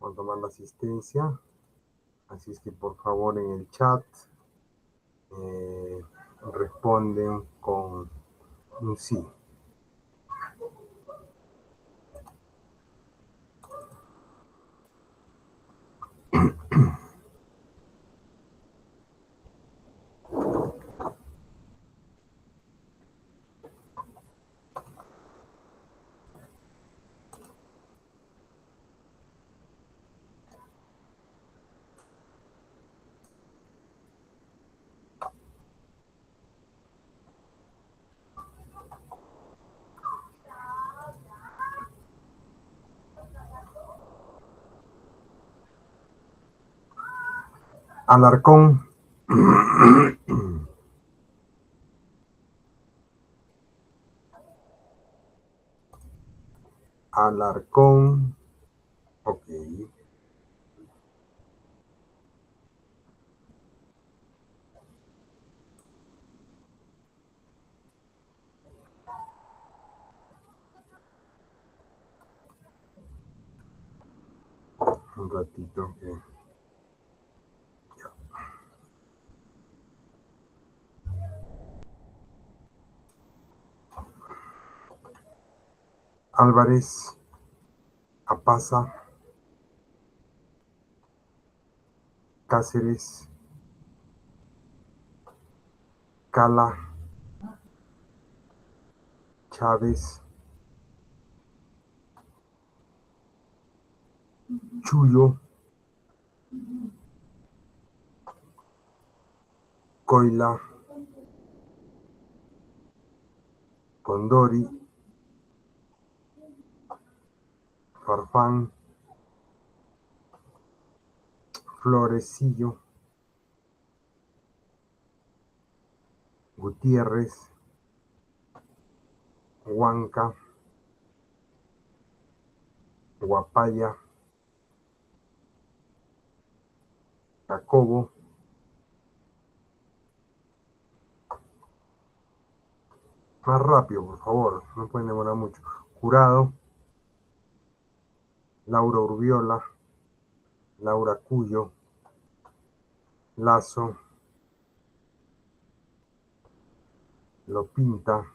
a tomar la asistencia. Así es que por favor en el chat responden con un sí. Alarcón. Alarcón. Ok. Un ratito que... Álvarez, Apaza, Cáceres, Cala, Chávez, Chuyo, Coila, Condori, Farfán, Florecillo, Gutiérrez, Huanca, Guapaya, Jacobo, más rápido por favor, no pueden demorar mucho. Jurado, Laura Urbiola, Laura Cuyo, Lazo, Lopinta,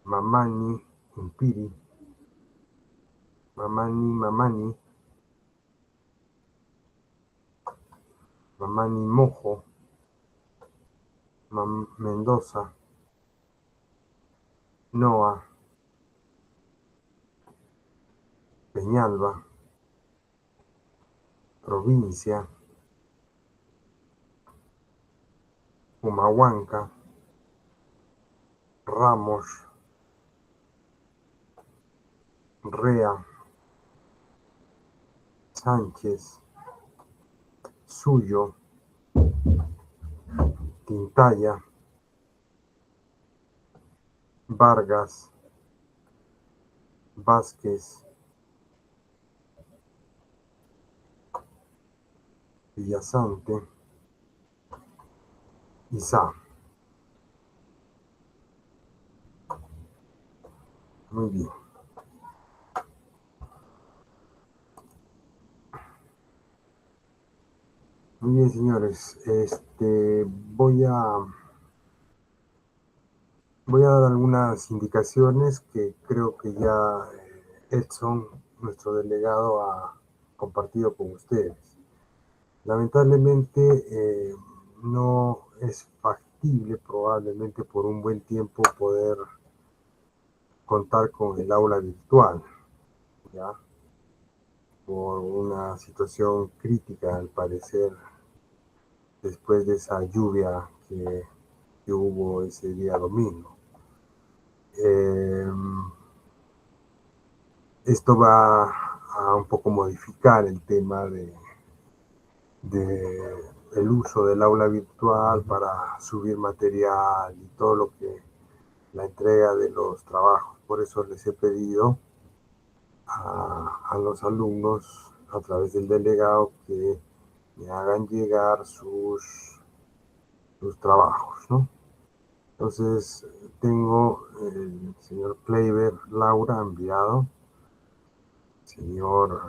Mamani, Impiri, Mamani, Mojo, Mendoza, Noa, Peñalba, Provincia, Humahuanca, Ramos, Rea, Sánchez, Suyo, Quintaya, Vargas, Vázquez, Villasante, Isa. Muy bien. Muy bien, señores. Voy a dar algunas indicaciones que creo que ya Edson, nuestro delegado, ha compartido con ustedes. Lamentablemente no es factible probablemente por un buen tiempo poder contar con el aula virtual, ¿ya? Por una situación crítica al parecer después de esa lluvia que hubo ese día domingo. Esto va a un poco modificar el tema de el uso del aula virtual para subir material y todo lo que la entrega de los trabajos. Por eso les he pedido a los alumnos a través del delegado que me hagan llegar sus trabajos, ¿no? Entonces tengo el señor Kleiber Laura ha enviado señor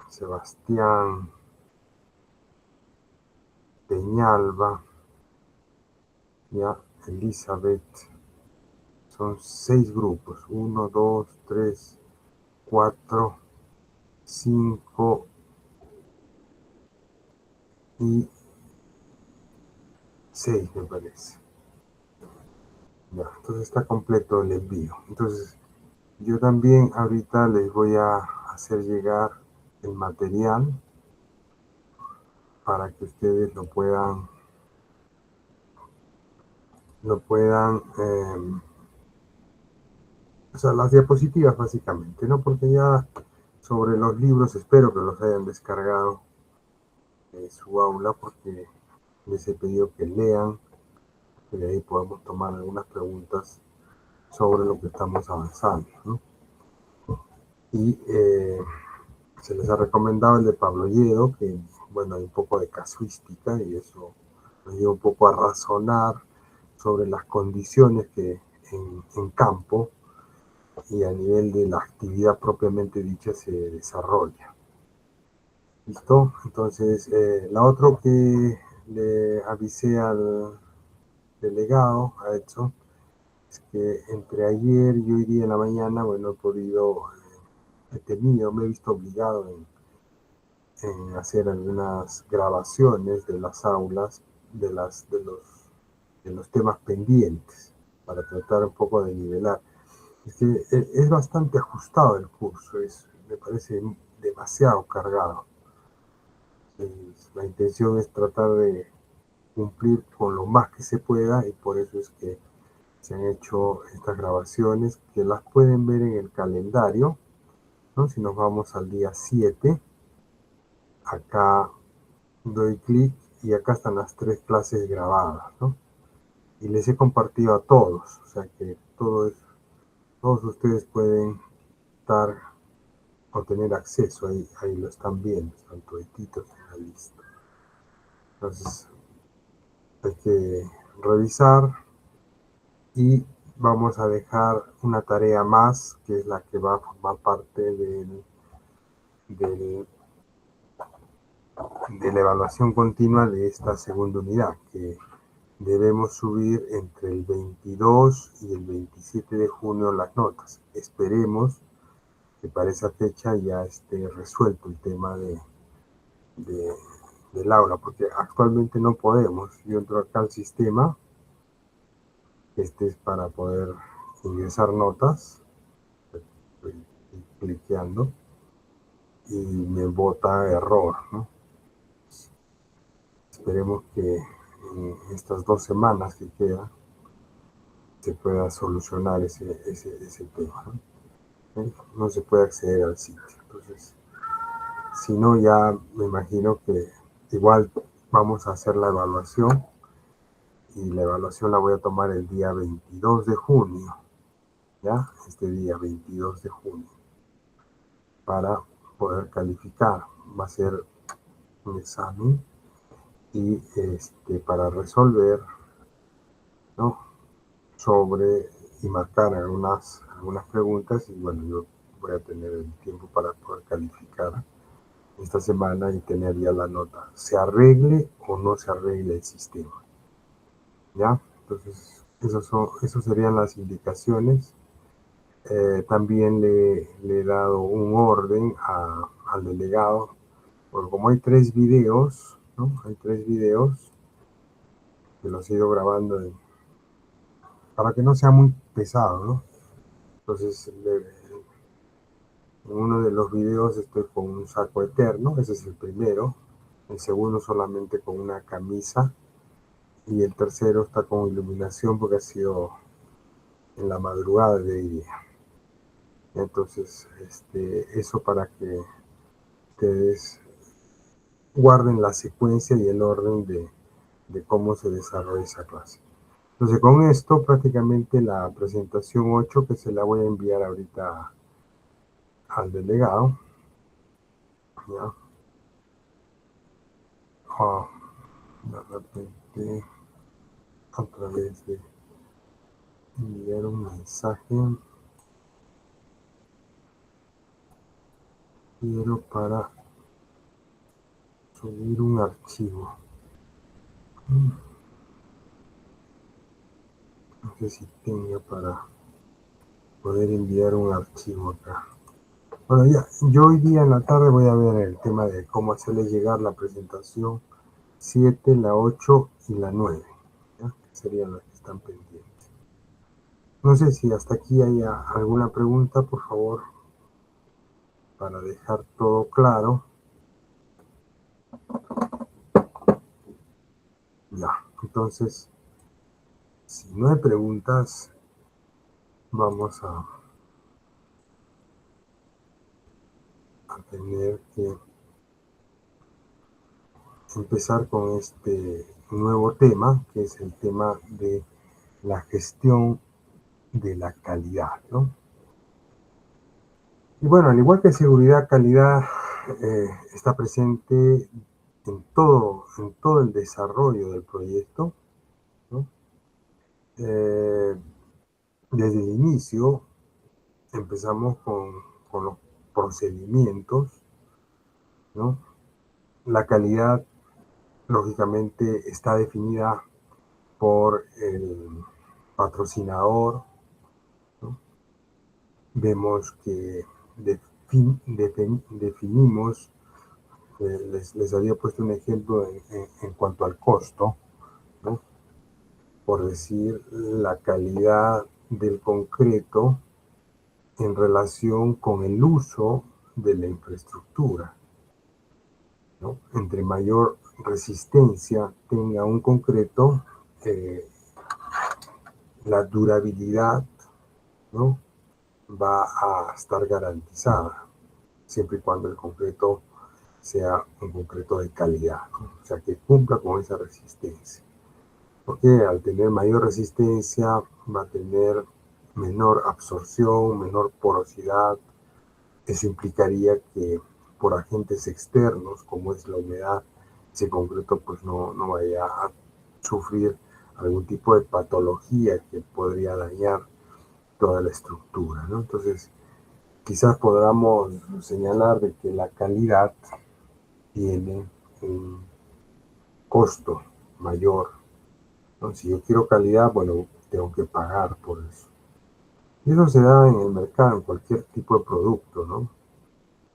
Sebastián Peñalba, ya, Elizabeth. Son 6 grupos, 1, 2, 3, 4, 5 y 6 me parece. Ya, entonces está completo el envío. Entonces yo también ahorita les voy a hacer llegar el material para que ustedes lo puedan, o sea, las diapositivas básicamente, ¿no? Porque ya sobre los libros espero que los hayan descargado de su aula, porque les he pedido que lean, y de ahí podemos tomar algunas preguntas sobre lo que estamos avanzando, ¿no? Y se les ha recomendado el de Pablo Lledo, que, bueno, hay un poco de casuística y eso nos lleva un poco a razonar sobre las condiciones que en campo y a nivel de la actividad propiamente dicha se desarrolla. ¿Listo? Entonces, la otra que le avisé al delegado, a Edson, es que entre ayer y hoy día en la mañana, bueno, me he visto obligado en hacer algunas grabaciones de las aulas, de los temas pendientes, para tratar un poco de nivelar. Es que es bastante ajustado el curso, me parece demasiado cargado. La intención es tratar de cumplir con lo más que se pueda y por eso es que se han hecho estas grabaciones que las pueden ver en el calendario, ¿no? Si nos vamos al día 7, acá doy clic y acá están las 3 clases grabadas, ¿no? Y les he compartido a todos, o sea que todos ustedes pueden estar o tener acceso, ahí lo están viendo, están todititos en la lista. Entonces hay que revisar y vamos a dejar una tarea más, que es la que va a formar parte del- de la evaluación continua de esta segunda unidad, que debemos subir entre el 22 y el 27 de junio las notas. Esperemos que para esa fecha ya esté resuelto el tema de- del aula, porque actualmente no podemos. Yo entro acá al sistema, este es para poder ingresar notas, estoy cliqueando y me bota error, ¿no? Esperemos que en estas 2 semanas que quedan se pueda solucionar ese tema, ¿no? No se puede acceder al sitio. Entonces, si no, ya me imagino que igual vamos a hacer la evaluación y la evaluación la voy a tomar el día 22 de junio, ¿ya? Este día 22 de junio, para poder calificar. Va a ser un examen y para resolver, ¿no? Sobre y marcar algunas preguntas y bueno, yo voy a tener el tiempo para poder calificar esta semana y tener ya la nota, se arregle o no se arregle el sistema, ¿ya? Entonces, esas serían las indicaciones. También le he dado un orden al delegado, porque como hay 3 videos, ¿no? Hay 3 videos que los he ido grabando para que no sea muy pesado, ¿no? Entonces, en uno de los videos estoy con un saco eterno, ese es el primero. El segundo solamente con una camisa. Y el tercero está con iluminación porque ha sido en la madrugada de día. Entonces, eso para que ustedes guarden la secuencia y el orden de cómo se desarrolla esa clase. Entonces, con esto prácticamente la presentación 8 que se la voy a enviar ahorita al delegado, ¿ya? Ah, de repente, a través de enviar un mensaje. quiero para subir un archivo. No sé si tenga para poder enviar un archivo acá. Bueno, ya, yo hoy día en la tarde voy a ver el tema de cómo hacerle llegar la presentación 7, la 8 y la 9, ¿ya? Serían las que están pendientes. No sé si hasta aquí hay alguna pregunta, por favor, para dejar todo claro. Ya, entonces, si no hay preguntas, vamos a tener que empezar con este nuevo tema, que es el tema de la gestión de la calidad, ¿no? Y bueno, al igual que seguridad, calidad está presente en todo el desarrollo del proyecto, ¿no? Eh, Desde el inicio empezamos con los procedimientos, ¿no? La calidad, lógicamente, está definida por el patrocinador, ¿no? Vemos que definimos, les había puesto un ejemplo en cuanto al costo, ¿no? Por decir, la calidad del concreto en relación con el uso de la infraestructura, ¿no? Entre mayor resistencia tenga un concreto, eh, la durabilidad, ¿no? Va a estar garantizada, siempre y cuando el concreto sea un concreto de calidad, ¿no? O sea, que cumpla con esa resistencia. Porque al tener mayor resistencia va a tener menor absorción, menor porosidad. Eso implicaría que por agentes externos, como es la humedad, ese concreto pues no vaya a sufrir algún tipo de patología que podría dañar toda la estructura, ¿no? Entonces, quizás podamos señalar de que la calidad tiene un costo mayor, ¿no? Si yo quiero calidad, bueno, tengo que pagar por eso. Y eso se da en el mercado, en cualquier tipo de producto, ¿no?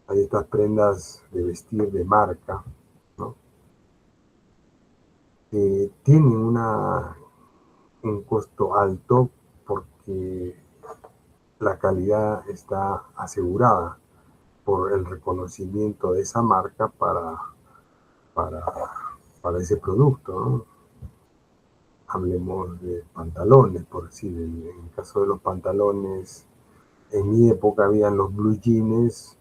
Hay estas prendas de vestir de marca, ¿no? Que tienen un costo alto porque la calidad está asegurada por el reconocimiento de esa marca para, para ese producto, ¿no? Hablemos de pantalones, por decir, en el caso de los pantalones, en mi época habían los blue jeans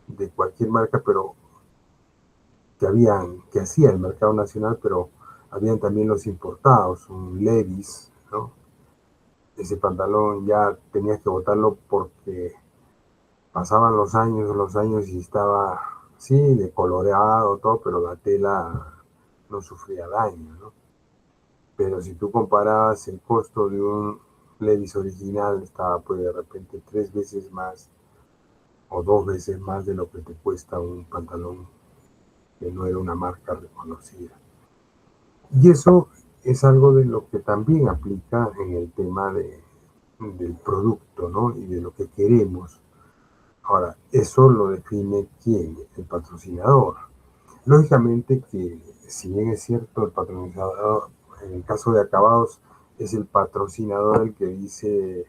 de cualquier marca, pero que hacía el mercado nacional, pero habían también los importados, un Levi's, ¿no? Ese pantalón ya tenías que botarlo porque pasaban los años y estaba, sí, decoloreado, todo, pero la tela no sufría daño, ¿no? Pero si tú comparabas el costo de un Levi's original, estaba pues de repente 3 veces más o 2 veces más de lo que te cuesta un pantalón que no era una marca reconocida. Y eso es algo de lo que también aplica en el tema del producto, ¿no? Y de lo que queremos. Ahora, eso lo define quién, el patrocinador. Lógicamente que, si bien es cierto, el patrocinador, en el caso de acabados, es el patrocinador el que dice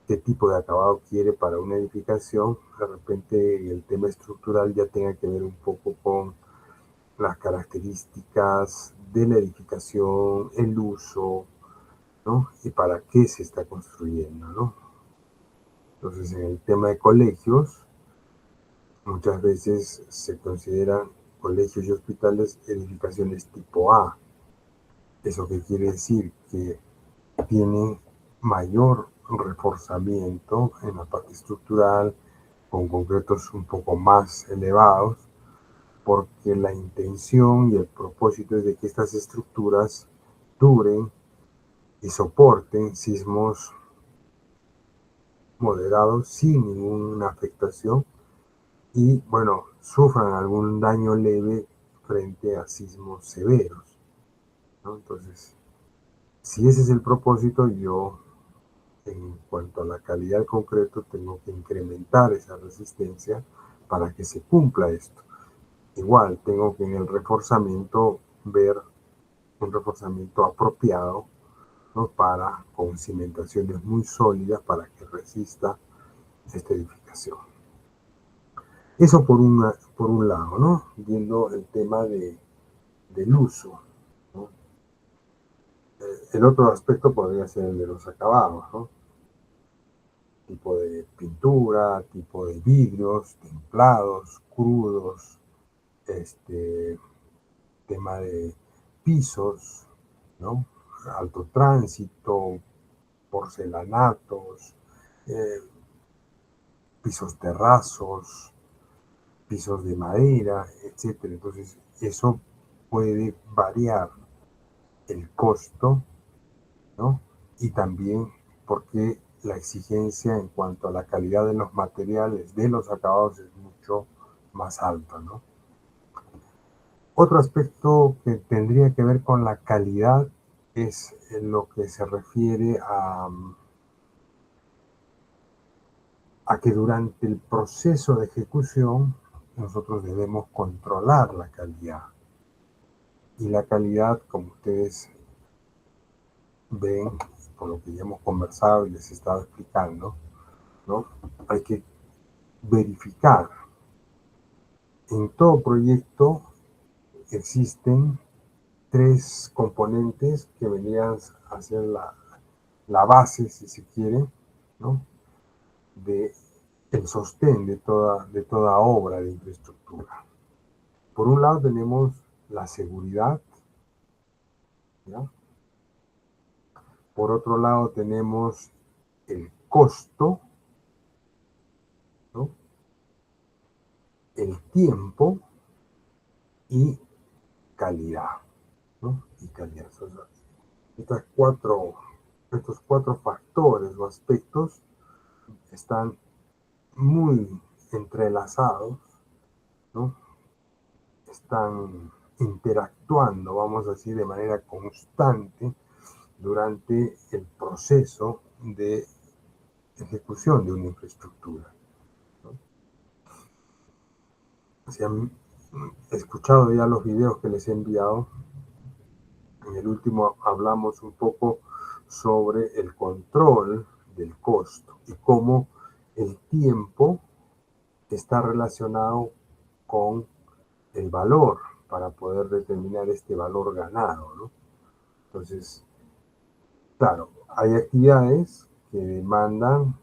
qué tipo de acabado quiere para una edificación, de repente el tema estructural ya tenga que ver un poco con las características de la edificación, el uso, ¿no? Y para qué se está construyendo, ¿no? Entonces, en el tema de colegios, muchas veces se consideran colegios y hospitales edificaciones tipo A. ¿Eso qué quiere decir? Que tienen mayor reforzamiento en la parte estructural, con concretos un poco más elevados, porque la intención y el propósito es de que estas estructuras duren y soporten sismos moderados sin ninguna afectación y, bueno, sufran algún daño leve frente a sismos severos, ¿no? Entonces, si ese es el propósito, yo, en cuanto a la calidad del concreto, tengo que incrementar esa resistencia para que se cumpla esto. Igual, tengo que en el reforzamiento ver un reforzamiento apropiado, ¿no? Para, con cimentaciones muy sólidas para que resista esta edificación. Eso por un lado, ¿no? Viendo el tema del uso, ¿no? El otro aspecto podría ser el de los acabados, ¿no? Tipo de pintura, tipo de vidrios, templados, crudos, tema de pisos, ¿no? Alto tránsito, porcelanatos, eh, pisos terrazos, pisos de madera, etcétera. Entonces, eso puede variar el costo, ¿no? Y también porque la exigencia en cuanto a la calidad de los materiales, de los acabados, es mucho más alta, ¿no? Otro aspecto que tendría que ver con la calidad es lo que se refiere a que durante el proceso de ejecución nosotros debemos controlar la calidad. Y la calidad, como ustedes ven, por lo que ya hemos conversado y les he estado explicando, ¿no? Hay que verificar. En todo proyecto existen tres componentes que vendrían a ser la base, si se quiere, ¿no? De el sostén de toda obra de infraestructura. Por un lado tenemos la seguridad, ¿ya? Por otro lado tenemos el costo, ¿no? El tiempo y calidad, ¿no? Y calidad. O sea, estas cuatro, estos cuatro factores o aspectos están muy entrelazados, ¿no? Están interactuando, vamos a decir, de manera constante durante el proceso de ejecución de una infraestructura, ¿no? Si han escuchado ya los videos que les he enviado, en el último hablamos un poco sobre el control del costo y cómo el tiempo está relacionado con el valor para poder determinar este valor ganado, ¿no? Entonces, claro, hay actividades que demandan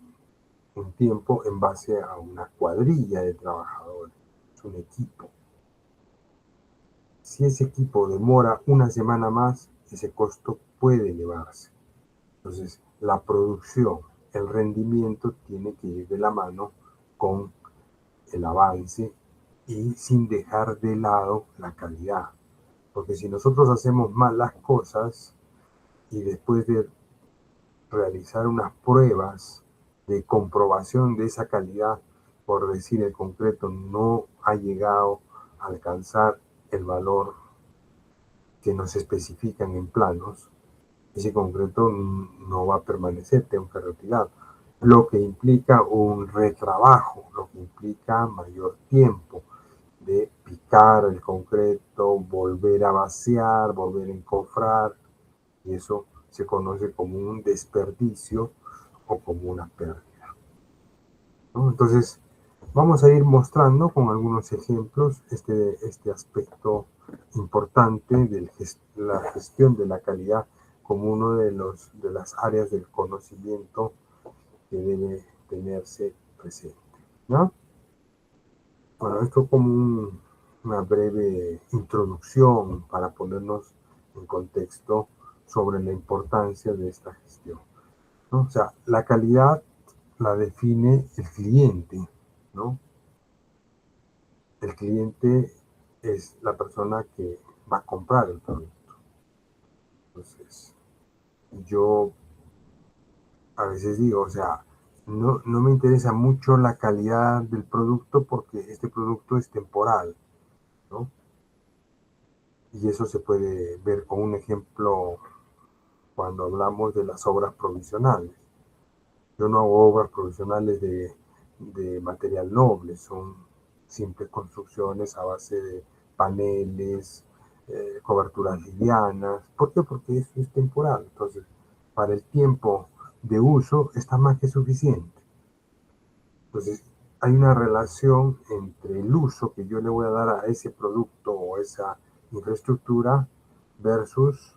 un tiempo en base a una cuadrilla de trabajadores, es un equipo. Si ese equipo demora una semana más, ese costo puede elevarse. Entonces, la producción, el rendimiento tiene que ir de la mano con el avance y sin dejar de lado la calidad. Porque si nosotros hacemos mal las cosas y después de realizar unas pruebas de comprobación de esa calidad, por decir el concreto no ha llegado a alcanzar el valor que nos especifican en planos, ese concreto no va a permanecer, tengo que retirar. Lo que implica un retrabajo, lo que implica mayor tiempo de picar el concreto, volver a vaciar, volver a encofrar, y eso se conoce como un desperdicio o como una pérdida, ¿no? Entonces, vamos a ir mostrando con algunos ejemplos este aspecto importante de la gestión de la calidad como uno de las áreas del conocimiento que debe tenerse presente, ¿no? Bueno, esto como una breve introducción para ponernos en contexto sobre la importancia de esta gestión, ¿no? O sea, la calidad la define el cliente, ¿no? El cliente es la persona que va a comprar el producto. Entonces, yo a veces digo, o sea, no me interesa mucho la calidad del producto porque este producto es temporal, ¿no? Y eso se puede ver con un ejemplo cuando hablamos de las obras provisionales. Yo no hago obras provisionales de material noble, son simples construcciones a base de paneles, coberturas livianas. ¿Por qué? Porque eso es temporal. Entonces, para el tiempo de uso está más que suficiente. Entonces, hay una relación entre el uso que yo le voy a dar a ese producto o esa infraestructura versus,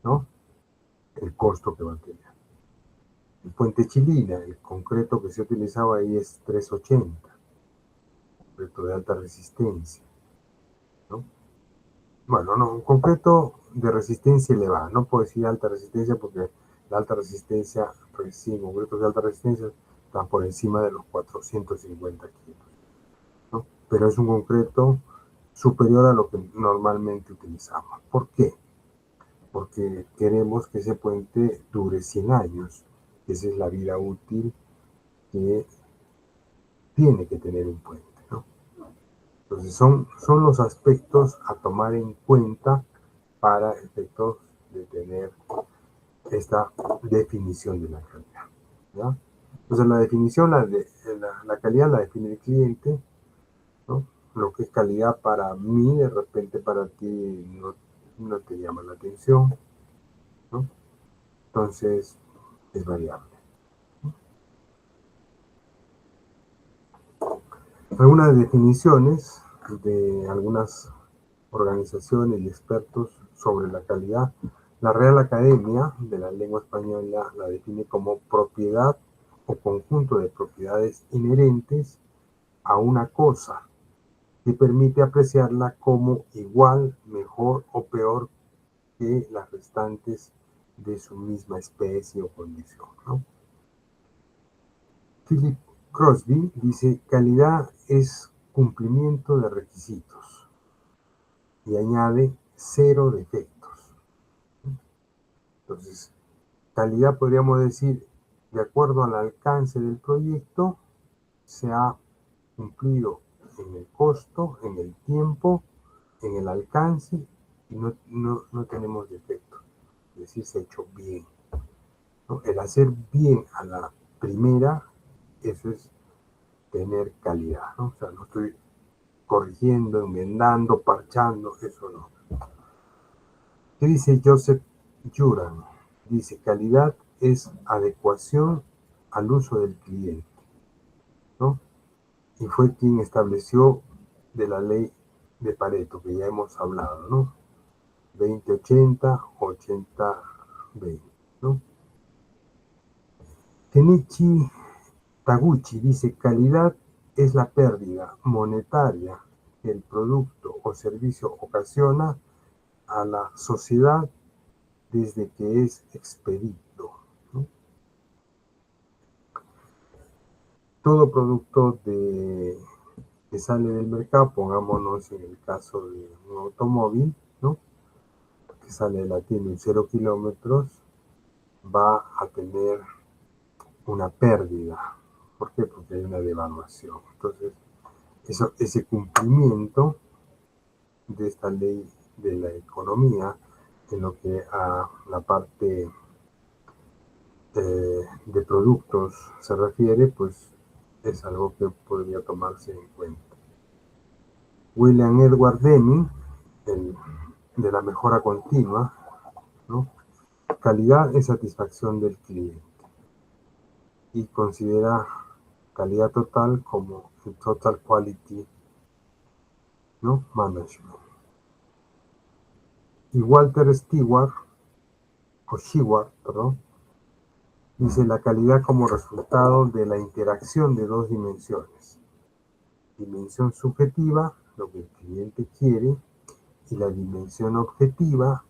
¿no?, el costo que va a tener. El puente Chilina, el concreto que se ha utilizado ahí es 380, concreto de alta resistencia, ¿no? Bueno, no, un concreto de resistencia elevada, no puedo decir alta resistencia porque la alta resistencia, recién concretos de alta resistencia están por encima de los 450 kilos, ¿no? Pero es un concreto superior a lo que normalmente utilizamos. ¿Por qué? Porque queremos que ese puente dure 100 años. Esa es la vida útil que tiene que tener un puente, ¿no? Entonces son los aspectos a tomar en cuenta para efectos de tener esta definición de la calidad, ¿ya? Entonces la definición, la calidad la define el cliente, ¿no? Lo que es calidad para mí, de repente para ti no te llama la atención, ¿no? Entonces es variable. Algunas definiciones de algunas organizaciones y expertos sobre la calidad. La Real Academia de la Lengua Española la define como propiedad o conjunto de propiedades inherentes a una cosa que permite apreciarla como igual, mejor o peor que las restantes de su misma especie o condición, ¿no? Philip Crosby dice: calidad es cumplimiento de requisitos, y añade cero defectos. Entonces, calidad podríamos decir, de acuerdo al alcance del proyecto, se ha cumplido en el costo, en el tiempo, en el alcance, y no tenemos defectos. Es decir, se ha hecho bien, ¿no? El hacer bien a la primera, eso es tener calidad, ¿no? O sea, no estoy corrigiendo, enmendando, parchando, eso no. ¿Qué dice Joseph Juran? Dice: calidad es adecuación al uso del cliente, ¿no? Y fue quien estableció de la ley de Pareto, que ya hemos hablado, ¿no? 20-80, 80-20, ¿no? Kenichi Taguchi dice: calidad es la pérdida monetaria que el producto o servicio ocasiona a la sociedad desde que es expedido, ¿no? Todo producto que sale del mercado, pongámonos en el caso de un automóvil, ¿no?, que sale de la tienda en 0 kilómetros, va a tener una pérdida. ¿Por qué? Porque hay una devaluación. Entonces, ese cumplimiento de esta ley de la economía en lo que a la parte de productos se refiere, pues es algo que podría tomarse en cuenta. William Edward Deming, de la mejora continua, ¿no? Calidad es satisfacción del cliente, y considera calidad total como el Total Quality, ¿no?, Management. Y Walter Sheward, perdón, dice: la calidad como resultado de la interacción de dos dimensiones: dimensión subjetiva, lo que el cliente quiere, y la dimensión objetiva,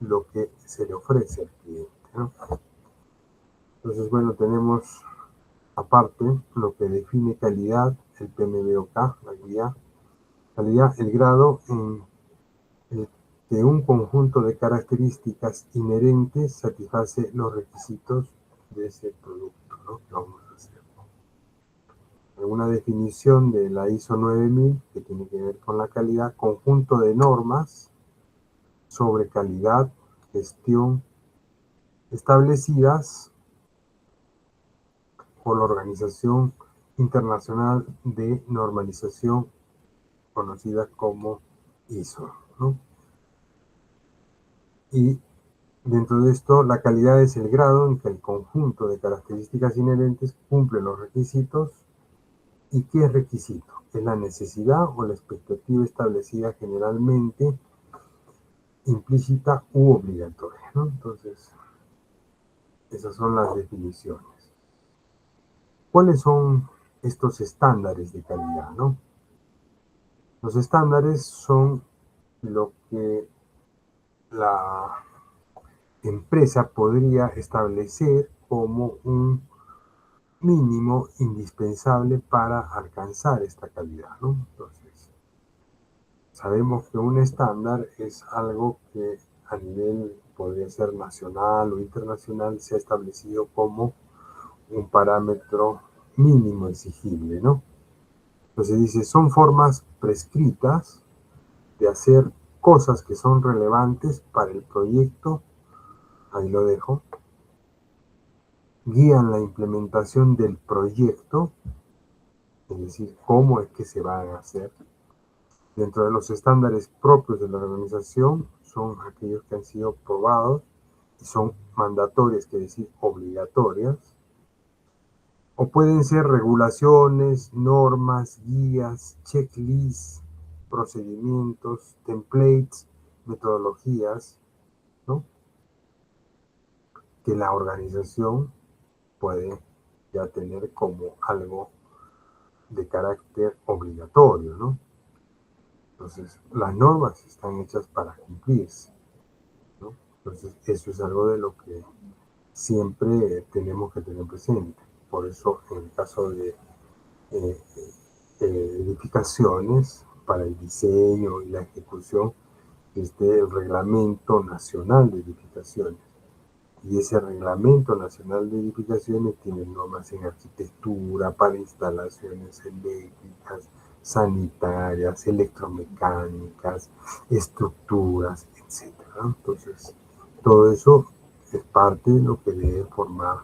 lo que se le ofrece al cliente, ¿no? Entonces, bueno, tenemos aparte lo que define calidad, el PMBOK, la guía. Calidad, el grado en el que un conjunto de características inherentes satisface los requisitos de ese producto, ¿no?, que vamos a hacer. alguna definición de la ISO 9000 que tiene que ver con la calidad, conjunto de normas sobre calidad, gestión, establecidas por la Organización Internacional de Normalización, conocida como ISO, ¿no? Y dentro de esto, la calidad es el grado en que el conjunto de características inherentes cumple los requisitos. ¿Y qué es requisito? Es la necesidad o la expectativa establecida generalmente, implícita u obligatoria, ¿no? Entonces, esas son las definiciones. ¿Cuáles son estos estándares de calidad, no? Los estándares son lo que la empresa podría establecer como un mínimo indispensable para alcanzar esta calidad, ¿no? Entonces, sabemos que un estándar es algo que a nivel, podría ser nacional o internacional, se ha establecido como un parámetro mínimo exigible, ¿no? Entonces dice, son formas prescritas de hacer cosas que son relevantes para el proyecto, ahí lo dejo, guían la implementación del proyecto, es decir, cómo es que se van a hacer. Dentro de los estándares propios de la organización son aquellos que han sido probados y son mandatorias, quiere decir obligatorias, o pueden ser regulaciones, normas, guías, checklists, procedimientos, templates, metodologías, ¿no? Que la organización puede ya tener como algo de carácter obligatorio, ¿no? Entonces, las normas están hechas para cumplirse, ¿no? Entonces, eso es algo de lo que siempre tenemos que tener presente. Por eso, en el caso de eh, edificaciones, para el diseño y la ejecución, el Reglamento Nacional de Edificaciones. Y ese Reglamento Nacional de Edificaciones tiene normas en arquitectura, para instalaciones eléctricas, sanitarias, electromecánicas, estructuras, etc. Entonces, todo eso es parte de lo que debe formar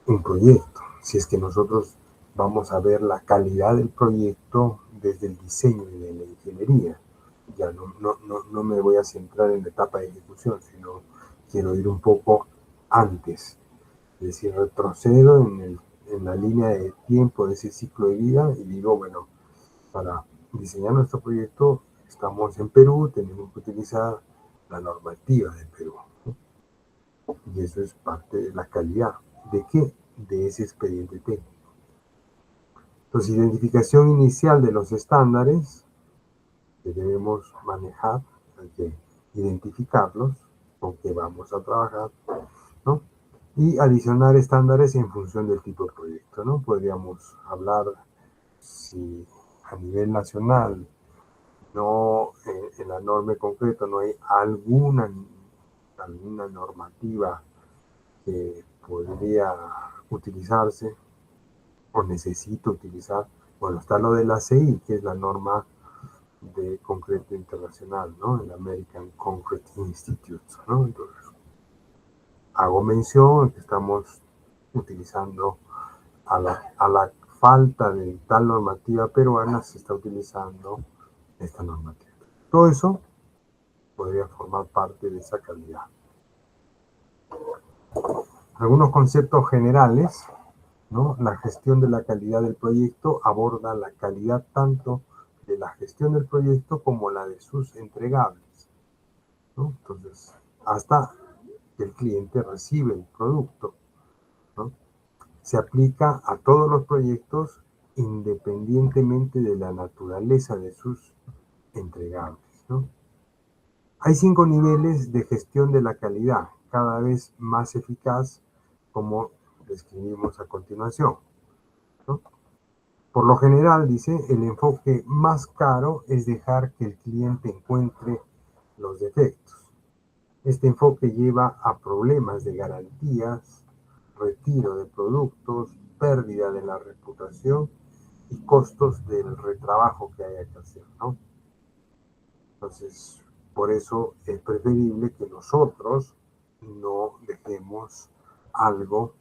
un proyecto. Si es que nosotros vamos a ver la calidad del proyecto desde el diseño y de la ingeniería, ya no me voy a centrar en la etapa de ejecución, sino quiero ir un poco antes, es decir, retrocedo en la línea de tiempo de ese ciclo de vida y digo, bueno, para diseñar nuestro proyecto estamos en Perú, tenemos que utilizar la normativa de Perú, ¿no? Y eso es parte de la calidad. ¿De qué? De ese expediente técnico. Entonces, identificación inicial de los estándares que debemos manejar, hay que identificarlos, con qué vamos a trabajar, ¿no? Y adicionar estándares en función del tipo de proyecto, ¿no? Podríamos hablar si a nivel nacional no, en la norma en concreto no hay alguna normativa que podría utilizarse o necesito utilizar. Bueno, está lo de la ACI, que es la norma de concreto internacional, ¿no? El American Concrete Institute, ¿no? Entonces, hago mención que estamos utilizando a la falta de tal normativa peruana, se está utilizando esta normativa. Todo eso podría formar parte de esa calidad. Algunos conceptos generales, ¿no? La gestión de la calidad del proyecto aborda la calidad tanto de la gestión del proyecto como la de sus entregables, ¿no? Entonces, hasta que el cliente recibe el producto, ¿no? Se aplica a todos los proyectos independientemente de la naturaleza de sus entregables, ¿no? Hay 5 niveles de gestión de la calidad, cada vez más eficaz, como describimos a continuación, ¿no? Por lo general, dice, el enfoque más caro es dejar que el cliente encuentre los defectos. Este enfoque lleva a problemas de garantías, retiro de productos, pérdida de la reputación y costos del retrabajo que haya que hacer, ¿no? Entonces, por eso es preferible que nosotros no dejemos algo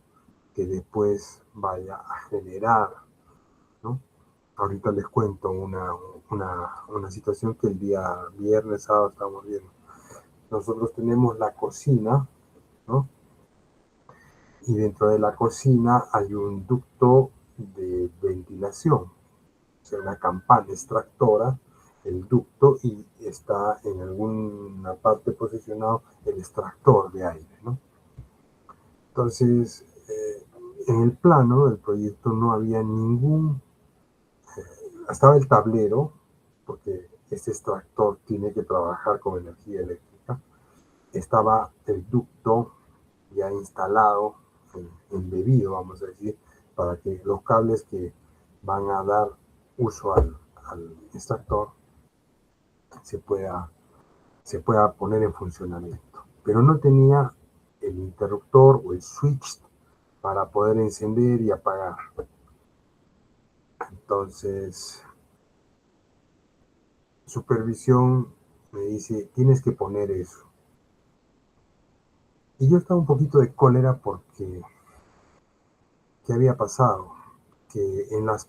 que después vaya a generar, ¿no? Ahorita les cuento una situación que el día viernes, sábado estamos viendo. Nosotros tenemos la cocina, ¿no? Y dentro de la cocina hay un ducto de ventilación, o sea, una campana extractora, el ducto, y está en alguna parte posicionado el extractor de aire, ¿no? Entonces, en el plano del proyecto no había estaba el tablero, porque este extractor tiene que trabajar con energía eléctrica, estaba el ducto ya instalado, embebido, vamos a decir, para que los cables que van a dar uso al extractor se pueda, se pueda poner en funcionamiento. Pero no tenía el interruptor o el switch para poder encender y apagar. Entonces, supervisión me dice, tienes que poner eso. Y yo estaba un poquito de cólera porque, ¿qué había pasado? Que en todas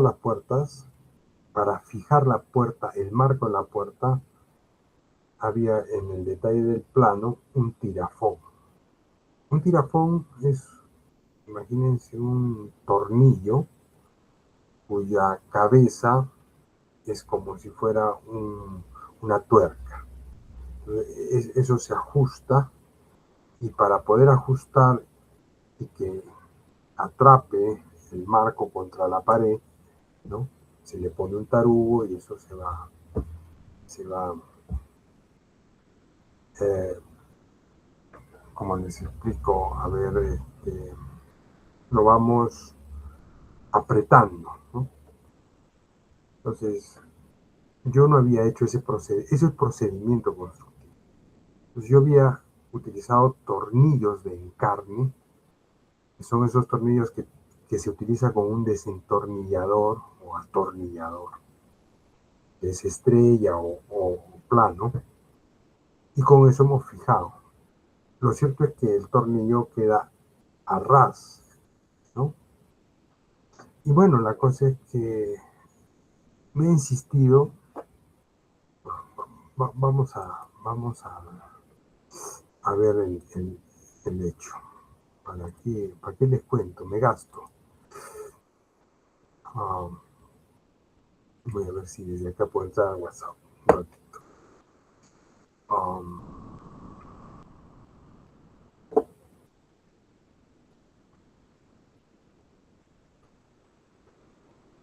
las puertas, para fijar la puerta, el marco de la puerta, había en el detalle del plano un tirafón. Un tirafón es, imagínense, un tornillo cuya cabeza es como si fuera una tuerca. Eso se ajusta, y para poder ajustar y que atrape el marco contra la pared, ¿no? Se le pone un tarugo y eso se va eh, como les explico, a ver, lo vamos apretando, ¿no? Entonces, yo no había hecho ese procedimiento constructivo. Entonces, yo había utilizado tornillos de encarne, que son esos tornillos que se utiliza con un desentornillador o atornillador, que es estrella o plano, y con eso hemos fijado. Lo cierto es que el tornillo queda a ras, ¿no? Y bueno, la cosa es que me he insistido, vamos a ver el hecho. ¿Para qué les cuento? Me gasto. Um, Voy a ver si desde acá puedo entrar a WhatsApp un ratito. Um,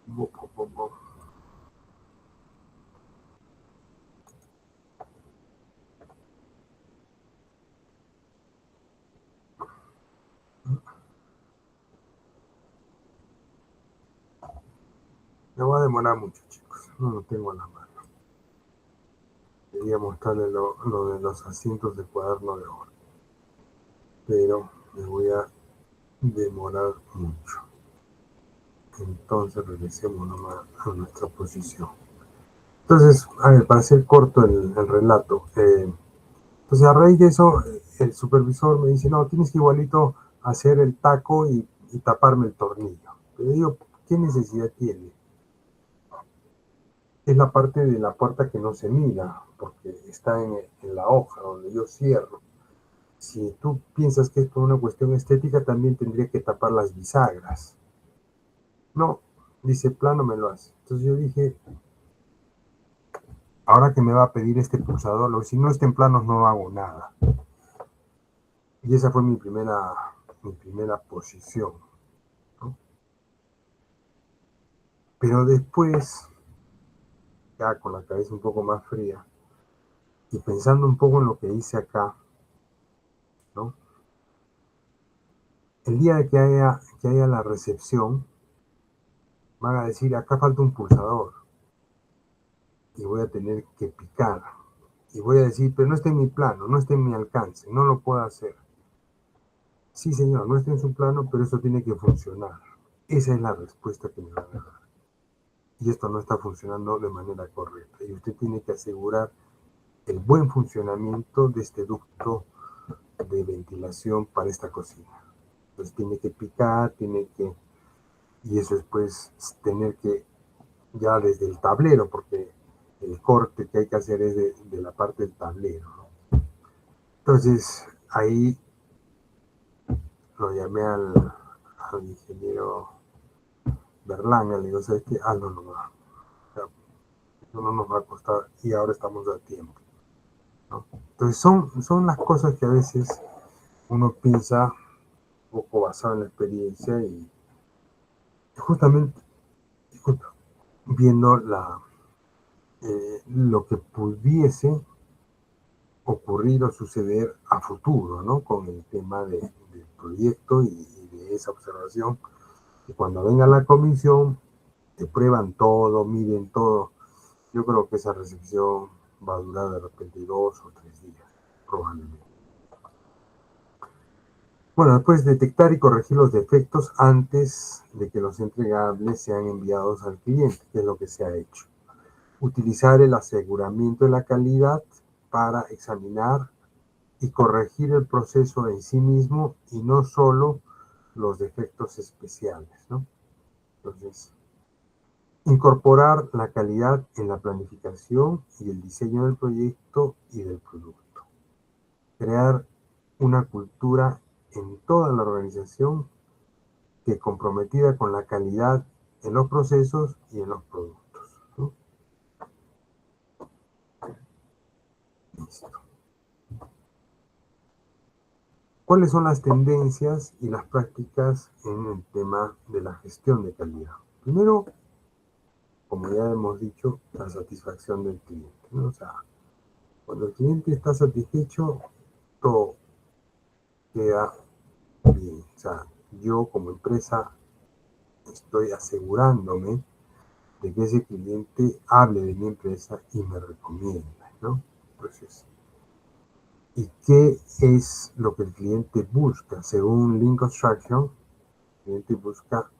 bo, bo, bo, bo. Me va a demorar mucho, chicos. No lo tengo a la mano. Quería mostrarles lo de los asientos de cuaderno de oro, pero me voy a demorar mucho. Entonces regresemos nomás a nuestra posición. Entonces, a ver, para hacer corto el relato, entonces a raíz de eso, el supervisor me dice, no, tienes que igualito hacer el taco y taparme el tornillo. Pero digo, ¿qué necesidad tiene? Es la parte de la puerta que no se mira, porque está en la hoja donde yo cierro. Si tú piensas que es por una cuestión estética, también tendría que tapar las bisagras. No, dice, plano me lo hace. Entonces yo dije, ahora que me va a pedir este pulsador, si no está en planos no hago nada. Y esa fue mi primera posición, ¿no? Pero después, ya con la cabeza un poco más fría, y pensando un poco en lo que hice acá, ¿no? El día de que haya la recepción, van a decir, acá falta un pulsador, y voy a tener que picar. Y voy a decir, pero no está en mi plano, no está en mi alcance, no lo puedo hacer. Sí, señor, no está en su plano, pero eso tiene que funcionar. Esa es la respuesta que me van a dar. Y esto no está funcionando de manera correcta. Y usted tiene que asegurar el buen funcionamiento de este ducto de ventilación para esta cocina. Entonces tiene que picar, y eso es pues tener que, ya desde el tablero, porque el corte que hay que hacer es de la parte del tablero, ¿no? Entonces ahí lo llamé al ingeniero Berlanga, le digo, ¿sabes qué? Hazlo nomás. O sea, no nos va a costar y ahora estamos a tiempo, ¿no? Entonces son las cosas que a veces uno piensa un poco basado en la experiencia y justamente, disculpa, viendo lo que pudiese ocurrir o suceder a futuro, ¿no? Con el tema del proyecto y de esa observación. Y cuando venga la comisión, te prueban todo, miden todo. Yo creo que esa recepción va a durar de repente 2 o 3 días, probablemente. Bueno, después detectar y corregir los defectos antes de que los entregables sean enviados al cliente, que es lo que se ha hecho. Utilizar el aseguramiento de la calidad para examinar y corregir el proceso en sí mismo y no solo los defectos especiales, ¿no? Entonces, incorporar la calidad en la planificación y el diseño del proyecto y del producto. Crear una cultura en toda la organización que comprometida con la calidad en los procesos y en los productos, ¿no? Listo. ¿Cuáles son las tendencias y las prácticas en el tema de la gestión de calidad? Primero, como ya hemos dicho, la satisfacción del cliente, ¿no? O sea, cuando el cliente está satisfecho, todo queda bien. O sea, yo como empresa estoy asegurándome de que ese cliente hable de mi empresa y me recomienda, ¿no? Entonces, ¿y qué es lo que el cliente busca? Según Lean Construction, el cliente busca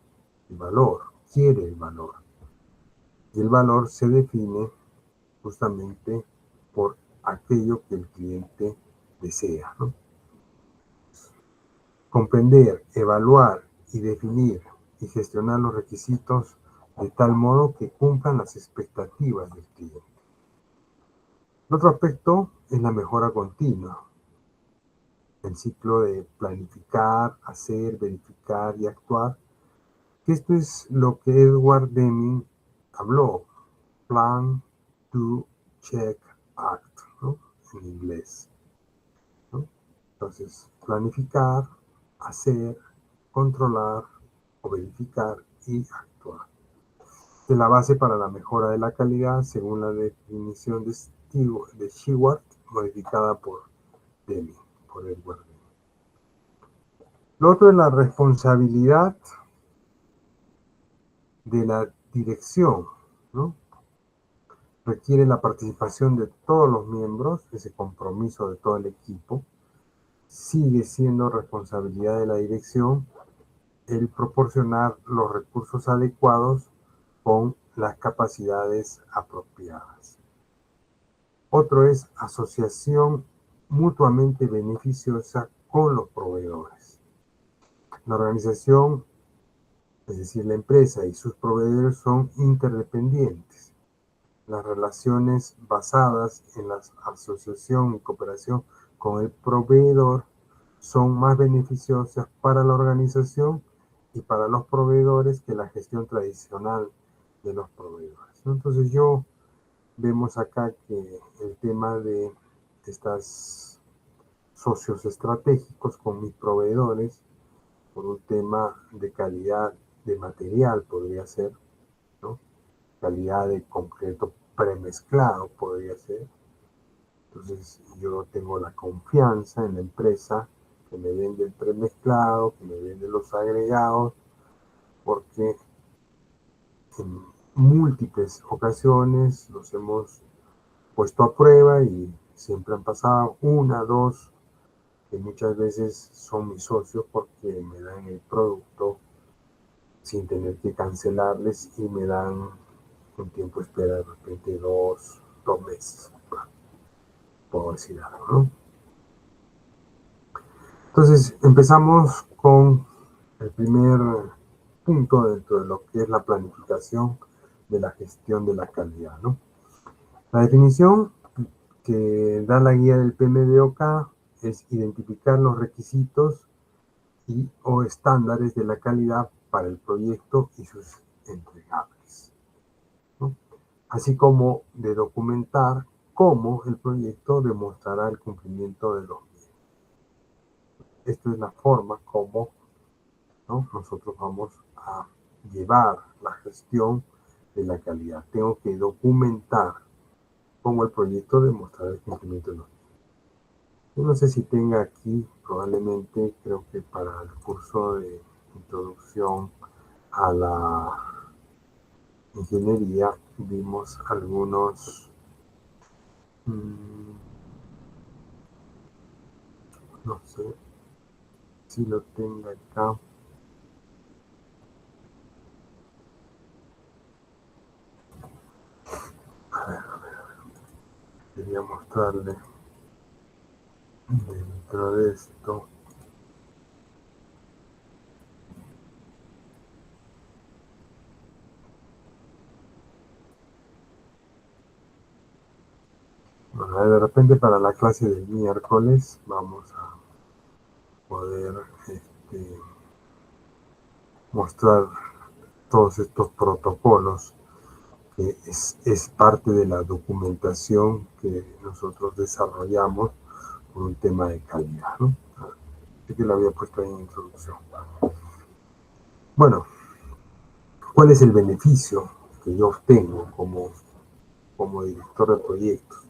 el valor, quiere el valor. Y el valor se define justamente por aquello que el cliente desea, ¿no? Comprender, evaluar y definir y gestionar los requisitos de tal modo que cumplan las expectativas del cliente. El otro aspecto es la mejora continua, el ciclo de planificar, hacer, verificar y actuar, que esto es lo que Edward Deming habló, plan, do, check, act, ¿no? En inglés, ¿no? Entonces, planificar, hacer, controlar o verificar y actuar. De la base para la mejora de la calidad, según la definición de Stewart, modificada por Deming, por Edward Deming. Lo otro es la responsabilidad de la dirección, ¿no? Requiere la participación de todos los miembros, ese compromiso de todo el equipo. Sigue siendo responsabilidad de la dirección el proporcionar los recursos adecuados con las capacidades apropiadas. Otro es asociación mutuamente beneficiosa con los proveedores. La organización, es decir, la empresa y sus proveedores son interdependientes. Las relaciones basadas en la asociación y cooperación con el proveedor son más beneficiosas para la organización y para los proveedores que la gestión tradicional de los proveedores, ¿no? Entonces vemos acá que el tema de estos socios estratégicos con mis proveedores, por un tema de calidad de material podría ser, ¿no? Calidad de concreto premezclado podría ser. Entonces yo tengo la confianza en la empresa que me vende el premezclado, que me vende los agregados, porque en múltiples ocasiones los hemos puesto a prueba y siempre han pasado una, dos que muchas veces son mis socios porque me dan el producto sin tener que cancelarles y me dan un tiempo de espera de repente dos meses, por decir algo, ¿no? Entonces empezamos con el primer punto dentro de lo que es la planificación de la gestión de la calidad, ¿no? La definición que da la guía del PMBOK es identificar los requisitos y o estándares de la calidad para el proyecto y sus entregables, ¿no? Así como de documentar cómo el proyecto demostrará el cumplimiento de los mismos. Esta es la forma como, ¿no?, nosotros vamos a llevar la gestión de la calidad. Tengo que documentar cómo el proyecto demostrará el cumplimiento de los mismos. Yo no sé si tenga aquí, probablemente, creo que para el curso de introducción a la ingeniería vimos algunos, no sé si lo tenga acá. Quería mostrarle dentro de esto. Bueno, de repente para la clase del miércoles vamos a poder mostrar todos estos protocolos que es parte de la documentación que nosotros desarrollamos por un tema de calidad, ¿no? Así que lo había puesto ahí en introducción. Bueno, ¿cuál es el beneficio que yo obtengo como director de proyectos,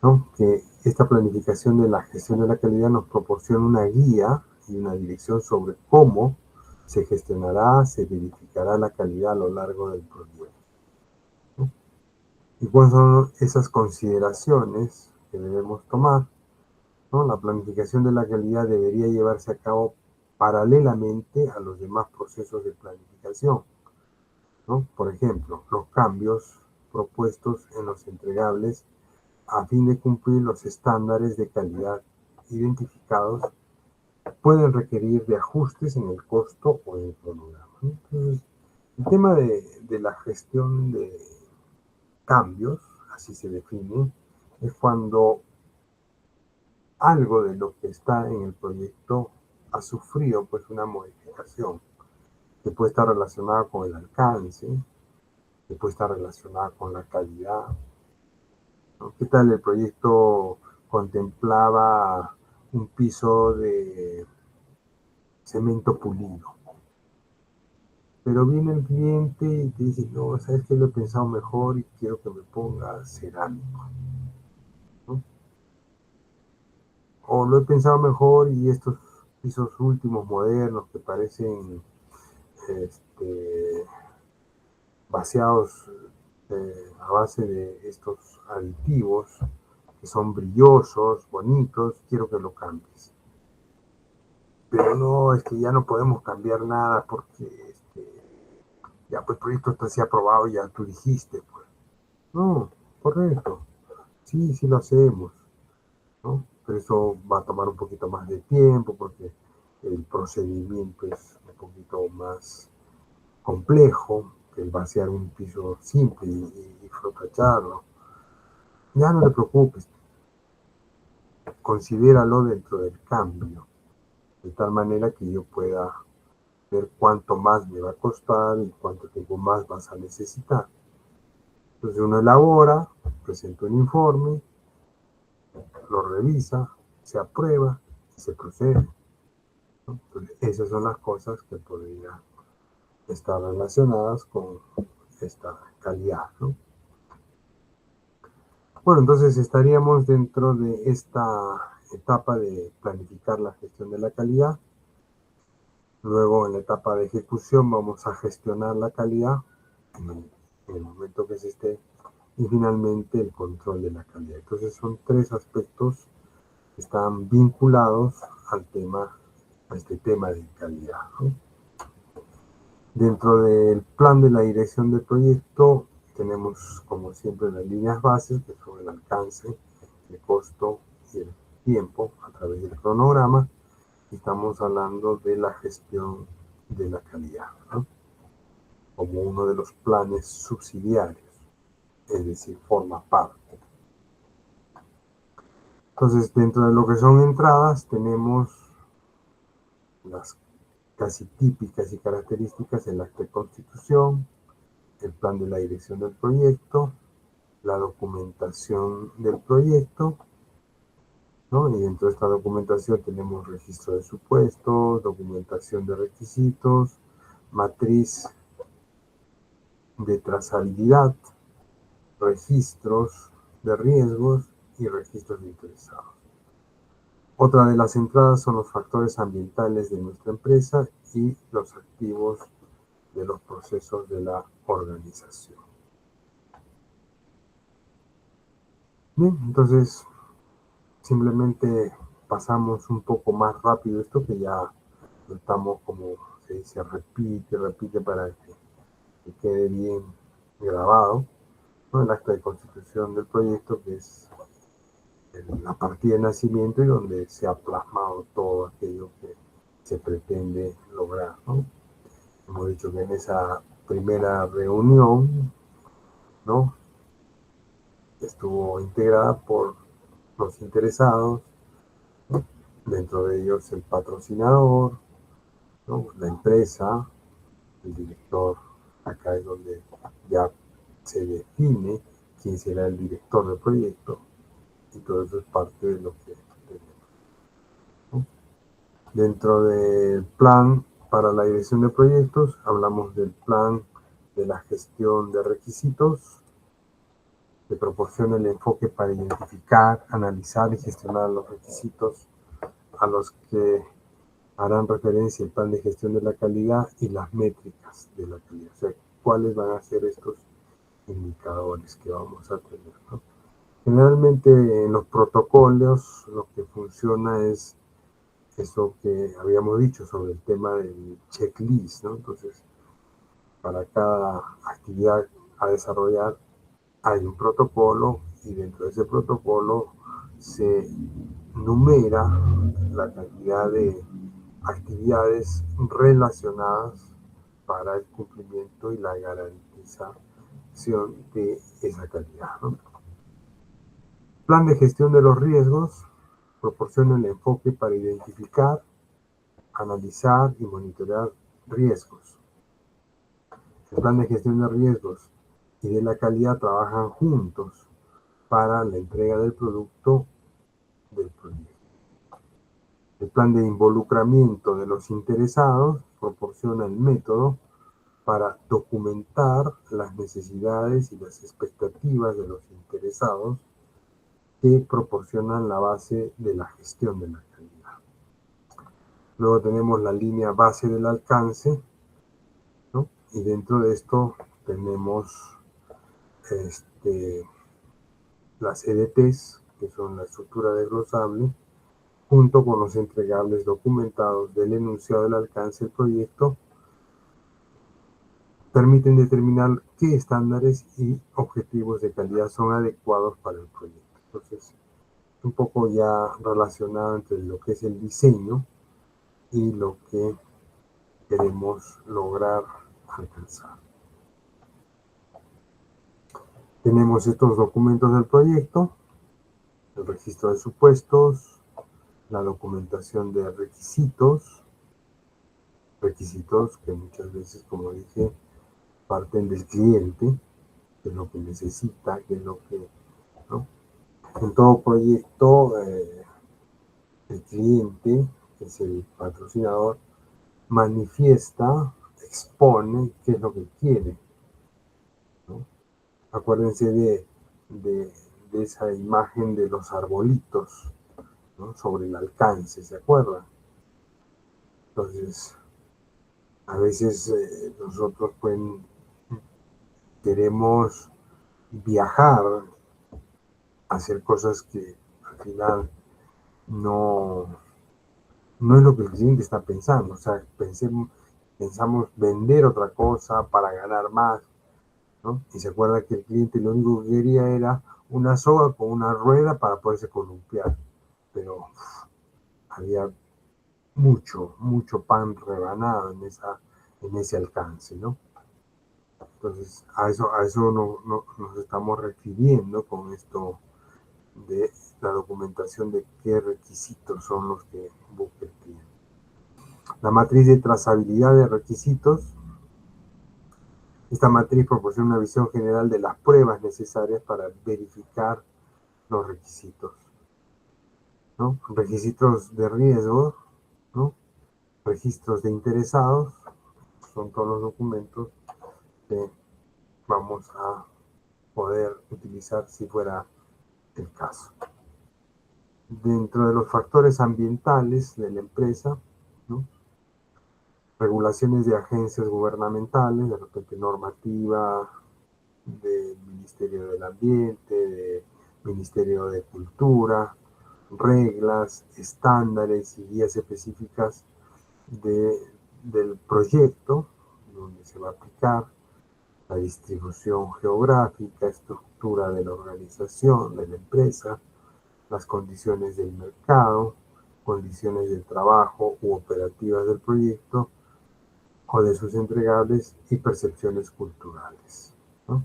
¿no? Que esta planificación de la gestión de la calidad nos proporciona una guía y una dirección sobre cómo se gestionará, se verificará la calidad a lo largo del proyecto, ¿no? ¿Y cuáles son esas consideraciones que debemos tomar, ¿no? La planificación de la calidad debería llevarse a cabo paralelamente a los demás procesos de planificación, ¿no? Por ejemplo, los cambios propuestos en los entregables a fin de cumplir los estándares de calidad identificados pueden requerir de ajustes en el costo o en el cronograma, ¿no? Entonces, el tema de la gestión de cambios, así se define, es cuando algo de lo que está en el proyecto ha sufrido pues una modificación que puede estar relacionada con el alcance, que puede estar relacionada con la calidad, ¿no? ¿Qué tal el proyecto contemplaba un piso de cemento pulido? Pero viene el cliente y te dice, no, sabes que lo he pensado mejor y quiero que me ponga cerámico, ¿no? O lo he pensado mejor y estos pisos últimos modernos que parecen este, vaciados a base de estos aditivos que son brillosos, bonitos, quiero que lo cambies. Pero no, es que ya no podemos cambiar nada porque ya pues el proyecto está así aprobado, ya tú dijiste, pues. No, correcto. Sí, sí lo hacemos, ¿no? Pero eso va a tomar un poquito más de tiempo porque el procedimiento es un poquito más complejo que el vaciar un piso simple y frotacharlo. Ya no te preocupes, considéralo dentro del cambio, de tal manera que yo pueda ver cuánto más me va a costar y cuánto tiempo más vas a necesitar. Entonces uno elabora, presenta un informe, lo revisa, se aprueba y se procede, ¿no? Entonces, esas son las cosas que podrían estar relacionadas con esta calidad, ¿no? Bueno, entonces estaríamos dentro de esta etapa de planificar la gestión de la calidad. Luego, en la etapa de ejecución, vamos a gestionar la calidad en el momento que se esté. Y finalmente, el control de la calidad. Entonces, son tres aspectos están vinculados a este tema de calidad, ¿no? Dentro del plan de la dirección del proyecto tenemos, como siempre, las líneas bases, que son el alcance, el costo y el tiempo a través del cronograma. Estamos hablando de la gestión de la calidad, ¿no? Como uno de los planes subsidiarios, es decir, forma parte. Entonces, dentro de lo que son entradas, tenemos las casi típicas y características: el acta de constitución, el plan de la dirección del proyecto, la documentación del proyecto, ¿no? Y dentro de esta documentación tenemos registro de supuestos, documentación de requisitos, matriz de trazabilidad, registros de riesgos y registros de interesados. Otra de las entradas son los factores ambientales de nuestra empresa y los activos de los procesos de la organización. Bien, entonces simplemente pasamos un poco más rápido esto, que ya estamos, como se dice, repite para que quede bien grabado, ¿no? El acta de constitución del proyecto, que es la partida de nacimiento y donde se ha plasmado todo aquello que se pretende lograr, ¿no? Hemos dicho que en esa primera reunión, ¿no?, estuvo integrada por los interesados, ¿no?, dentro de ellos el patrocinador, ¿no?, la empresa, el director. Acá es donde ya se define quién será el director del proyecto, y todo eso es parte de lo que tenemos, ¿no? Dentro del plan para la dirección de proyectos, hablamos del plan de la gestión de requisitos, que proporciona el enfoque para identificar, analizar y gestionar los requisitos a los que harán referencia el plan de gestión de la calidad y las métricas de la calidad. O sea, cuáles van a ser estos indicadores que vamos a tener, ¿no? Generalmente en los protocolos lo que funciona es eso que habíamos dicho sobre el tema del checklist, ¿no? Entonces, para cada actividad a desarrollar hay un protocolo, y dentro de ese protocolo se numera la cantidad de actividades relacionadas para el cumplimiento y la garantización de esa calidad, ¿no? Plan de gestión de los riesgos proporciona el enfoque para identificar, analizar y monitorear riesgos. El plan de gestión de riesgos y de la calidad trabajan juntos para la entrega del producto del proyecto. El plan de involucramiento de los interesados proporciona el método para documentar las necesidades y las expectativas de los interesados, que proporcionan la base de la gestión de la calidad. Luego tenemos la línea base del alcance, ¿no? Y dentro de esto tenemos las EDTs, que son la estructura desglosable, junto con los entregables documentados del enunciado del alcance del proyecto, permiten determinar qué estándares y objetivos de calidad son adecuados para el proyecto. Entonces, un poco ya relacionado entre lo que es el diseño y lo que queremos lograr alcanzar. Tenemos estos documentos del proyecto: el registro de supuestos, la documentación de requisitos que muchas veces, como dije, parten del cliente, que es lo que necesita, que es lo que, ¿no? En todo proyecto, el cliente, que es el patrocinador, manifiesta, expone qué es lo que quiere, ¿no? Acuérdense de esa imagen de los arbolitos, ¿no?, sobre el alcance, ¿se acuerdan? Entonces, a veces nosotros pues queremos viajar, hacer cosas que al final no, no es lo que el cliente está pensando. O sea, pensamos vender otra cosa para ganar más, ¿no? Y se acuerda que el cliente lo único que quería era una soga con una rueda para poderse columpiar. Pero había mucho pan rebanado en ese alcance, ¿no? Entonces, a eso nos estamos refiriendo con esto de la documentación de qué requisitos son los que busca el cliente. La matriz de trazabilidad de requisitos. Esta matriz proporciona una visión general de las pruebas necesarias para verificar los requisitos, ¿no? Requisitos de riesgo, ¿no? Registros de interesados, son todos los documentos que vamos a poder utilizar si fuera el caso. Dentro de los factores ambientales de la empresa, ¿no? Regulaciones de agencias gubernamentales, de repente normativa del Ministerio del Ambiente, del Ministerio de Cultura, reglas, estándares y guías específicas del proyecto donde se va a aplicar, la distribución geográfica, estructura de la organización, de la empresa, las condiciones del mercado, condiciones de trabajo u operativas del proyecto o de sus entregables y percepciones culturales, ¿no?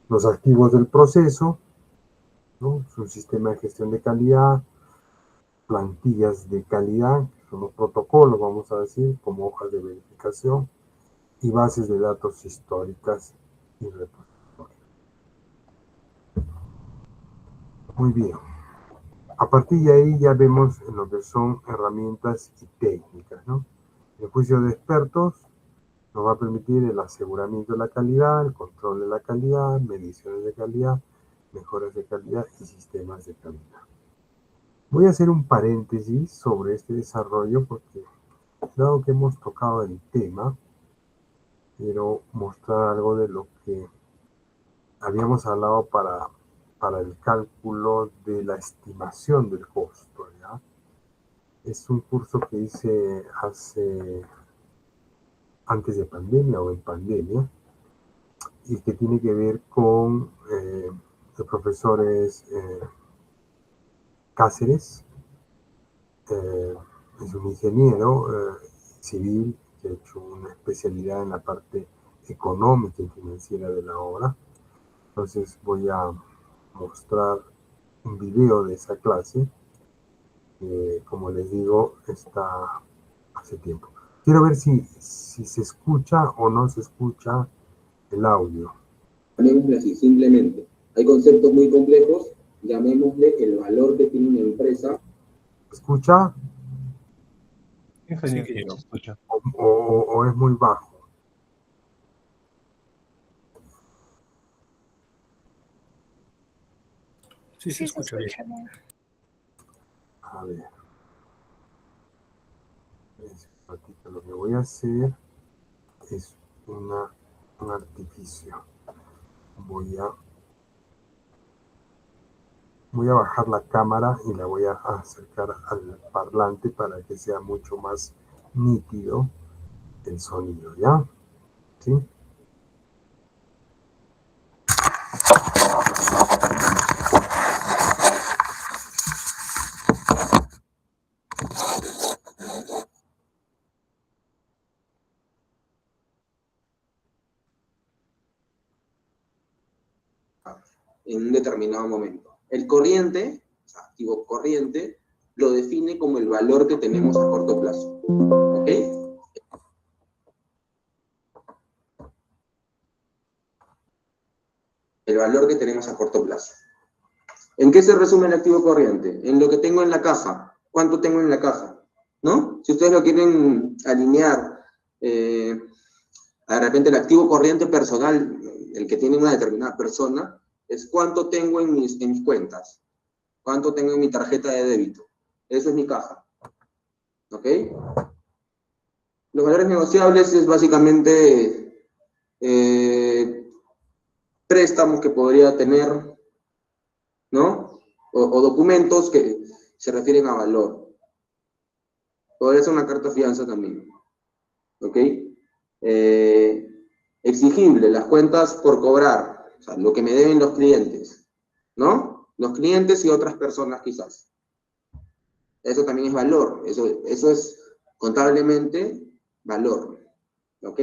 Los activos del proceso, ¿no? Es un sistema de gestión de calidad, plantillas de calidad, que son los protocolos, vamos a decir, como hojas de verificación, y bases de datos históricas y repositorios. Muy bien. A partir de ahí ya vemos en lo que son herramientas y técnicas, ¿no? El juicio de expertos nos va a permitir el aseguramiento de la calidad, el control de la calidad, mediciones de calidad, mejoras de calidad y sistemas de calidad. Voy a hacer un paréntesis sobre este desarrollo porque, dado que hemos tocado el tema, quiero mostrar algo de lo que habíamos hablado para el cálculo de la estimación del costo, ¿ya? Es un curso que hice antes de pandemia o en pandemia y que tiene que ver con el profesor Cáceres, es un ingeniero civil que ha hecho una especialidad en la parte económica y financiera de la obra. Entonces voy a mostrar un video de esa clase que, como les digo, está hace tiempo. Quiero ver si se escucha o no se escucha el audio. Llamémosle así, simplemente. Hay conceptos muy complejos, llamémosle el valor que tiene una empresa. ¿Escucha? Sí, lo escucho. O es muy bajo. Sí, se escucha bien. A ver. Lo que voy a hacer es un artificio. Voy a bajar la cámara y la voy a acercar al parlante para que sea mucho más nítido el sonido, ¿ya? ¿Sí? En un determinado momento. El corriente, o sea, activo corriente, lo define como el valor que tenemos a corto plazo. ¿Ok? El valor que tenemos a corto plazo. ¿En qué se resume el activo corriente? En lo que tengo en la caja. ¿Cuánto tengo en la caja? ¿No? Si ustedes lo quieren alinear, de repente el activo corriente personal, el que tiene una determinada persona, es cuánto tengo en mis cuentas. ¿Cuánto tengo en mi tarjeta de débito? Eso es mi caja. ¿Ok? Los valores negociables es básicamente préstamos que podría tener, ¿no? O documentos se refieren a valor. Podría ser una carta fianza también. ¿Ok? Exigible, las cuentas por cobrar, o sea, lo que me deben los clientes, ¿no? Los clientes y otras personas quizás. Eso también es valor, eso es contablemente valor, ¿ok?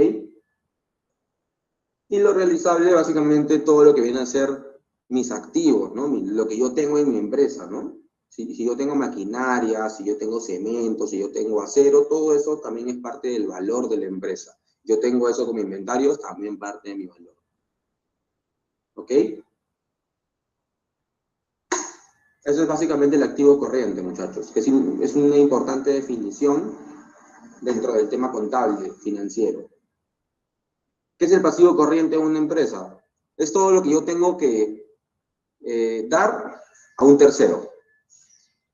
Y lo realizable, básicamente, todo lo que viene a ser mis activos, ¿no? Lo que yo tengo en mi empresa, ¿no? Si yo tengo maquinaria, si yo tengo cemento, si yo tengo acero, todo eso también es parte del valor de la empresa. Yo tengo eso como inventario, también parte de mi valor. ¿Ok? Eso es básicamente el activo corriente, muchachos, que es una importante definición dentro del tema contable, financiero. ¿Qué es el pasivo corriente de una empresa? Es todo lo que yo tengo que dar a un tercero.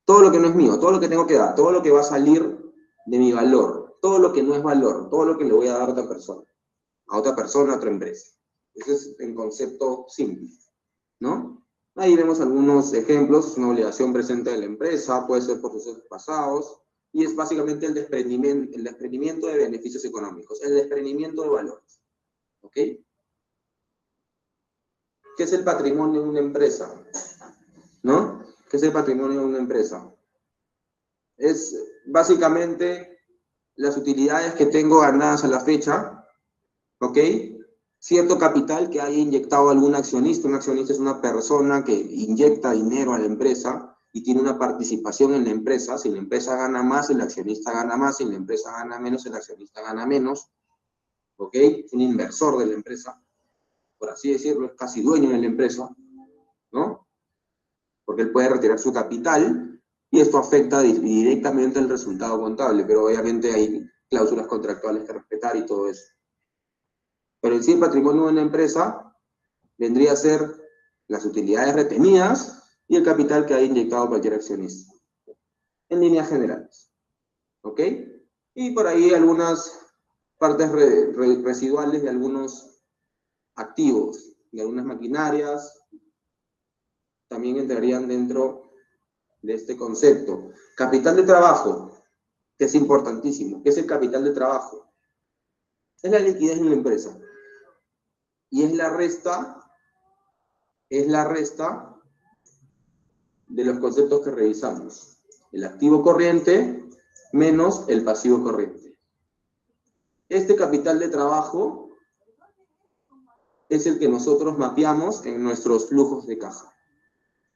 Todo lo que no es mío, todo lo que tengo que dar, todo lo que va a salir de mi valor, todo lo que no es valor, todo lo que le voy a dar a otra persona, a otra empresa. Ese es el concepto simple, ¿no? Ahí vemos algunos ejemplos, una obligación presente de la empresa, puede ser por sucesos pasados, y es básicamente el desprendimiento de beneficios económicos, el desprendimiento de valores. ¿Ok? ¿Qué es el patrimonio de una empresa? ¿No? ¿Qué es el patrimonio de una empresa? Es básicamente las utilidades que tengo ganadas a la fecha, ¿ok? Cierto capital que haya inyectado algún accionista. Un accionista es una persona que inyecta dinero a la empresa y tiene una participación en la empresa. Si la empresa gana más, el accionista gana más. Si la empresa gana menos, el accionista gana menos. ¿Ok? Es un inversor de la empresa, por así decirlo, es casi dueño de la empresa, ¿no? Porque él puede retirar su capital y esto afecta directamente al resultado contable, pero obviamente hay cláusulas contractuales que respetar y todo eso. Pero en sí el patrimonio de una empresa vendría a ser las utilidades retenidas y el capital que ha inyectado cualquier accionista, en líneas generales. ¿Ok? Y por ahí algunas partes residuales de algunos activos, de algunas maquinarias, también entrarían dentro de este concepto. Capital de trabajo, que es importantísimo. ¿Qué es el capital de trabajo? Es la liquidez en la empresa. Y es la resta de los conceptos que revisamos. El activo corriente menos el pasivo corriente. Este capital de trabajo es el que nosotros mapeamos en nuestros flujos de caja.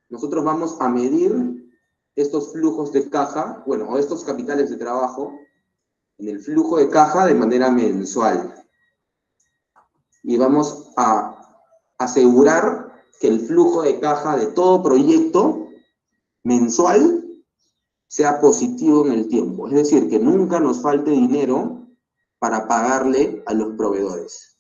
Nosotros vamos a medir estos flujos de caja, bueno, o estos capitales de trabajo, en el flujo de caja de manera mensual. Y vamos a asegurar que el flujo de caja de todo proyecto mensual sea positivo en el tiempo. Es decir, que nunca nos falte dinero para pagarle a los proveedores.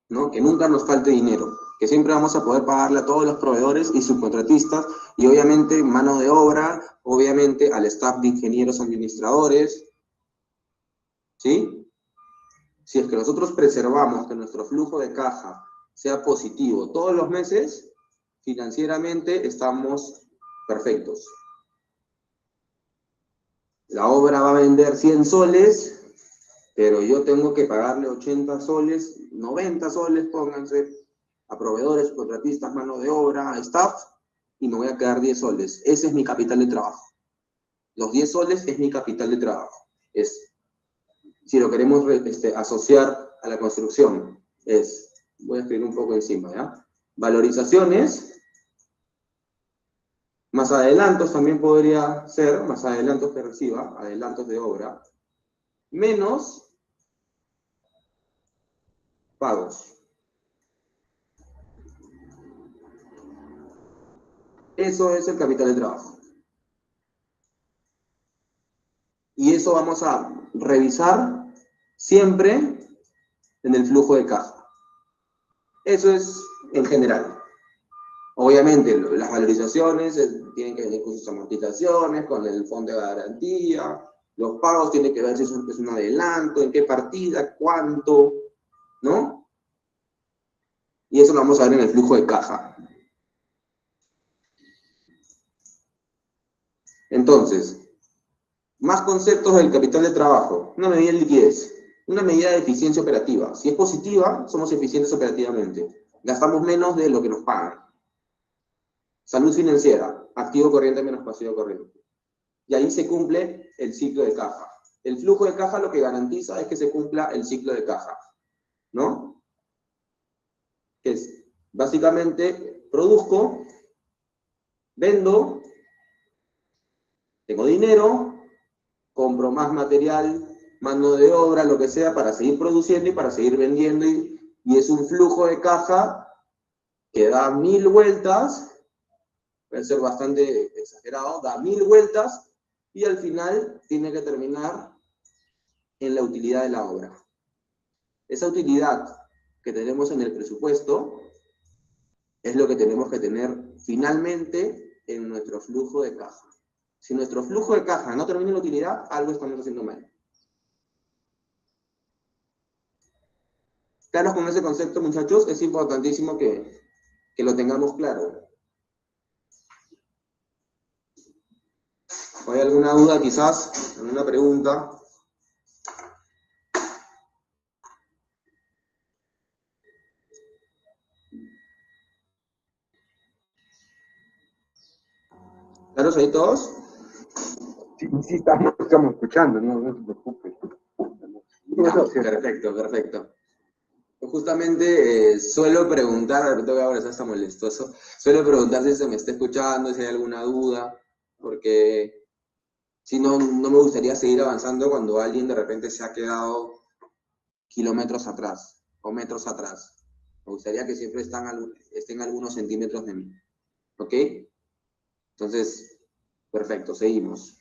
¿No? Que nunca nos falte dinero. Que siempre vamos a poder pagarle a todos los proveedores y subcontratistas, y obviamente mano de obra, obviamente al staff de ingenieros administradores, ¿sí? Si es que nosotros preservamos que nuestro flujo de caja sea positivo todos los meses, financieramente estamos perfectos. La obra va a vender 100 soles, pero yo tengo que pagarle 80 soles, 90 soles, pónganse, a proveedores, contratistas, mano de obra, staff, y me voy a quedar 10 soles. Ese es mi capital de trabajo. Los 10 soles es mi capital de trabajo. Si lo queremos asociar a la construcción, voy a escribir un poco encima, ¿ya? Valorizaciones, más adelantos también podría ser, más adelantos que reciba, adelantos de obra, menos pagos. Eso es el capital de trabajo. Y eso vamos a revisar siempre en el flujo de caja. Eso es en general. Obviamente, las valorizaciones tienen que venir con sus amortizaciones, con el fondo de garantía. Los pagos tienen que ver si es un adelanto, en qué partida, cuánto, ¿no? Y eso lo vamos a ver en el flujo de caja. Entonces, más conceptos del capital de trabajo. Una medida de liquidez, una medida de eficiencia operativa. Si es positiva, somos eficientes operativamente. Gastamos menos de lo que nos pagan. Salud financiera, activo corriente menos pasivo corriente. Y ahí se cumple el ciclo de caja. El flujo de caja lo que garantiza es que se cumpla el ciclo de caja, ¿no? Que es, básicamente, produzco, vendo, tengo dinero, compro más material, mano de obra, lo que sea, para seguir produciendo y para seguir vendiendo. Y es un flujo de caja que da 1000 vueltas, puede ser bastante exagerado, da 1000 vueltas y al final tiene que terminar en la utilidad de la obra. Esa utilidad que tenemos en el presupuesto es lo que tenemos que tener finalmente en nuestro flujo de caja. Si nuestro flujo de caja no termina en la utilidad, algo estamos haciendo mal. Claros con ese concepto, muchachos, es importantísimo que lo tengamos claro. ¿Hay alguna duda quizás? ¿Alguna pregunta? ¿Claros ahí todos? Sí, estamos escuchando, no te preocupes. Perfecto, perfecto. Justamente suelo preguntar, de repente voy a abrazar, está molestoso, suelo preguntar si se me está escuchando, si hay alguna duda, porque si no, no me gustaría seguir avanzando cuando alguien de repente se ha quedado kilómetros atrás o metros atrás. Me gustaría que siempre estén algunos centímetros de mí. ¿Ok? Entonces, perfecto, seguimos.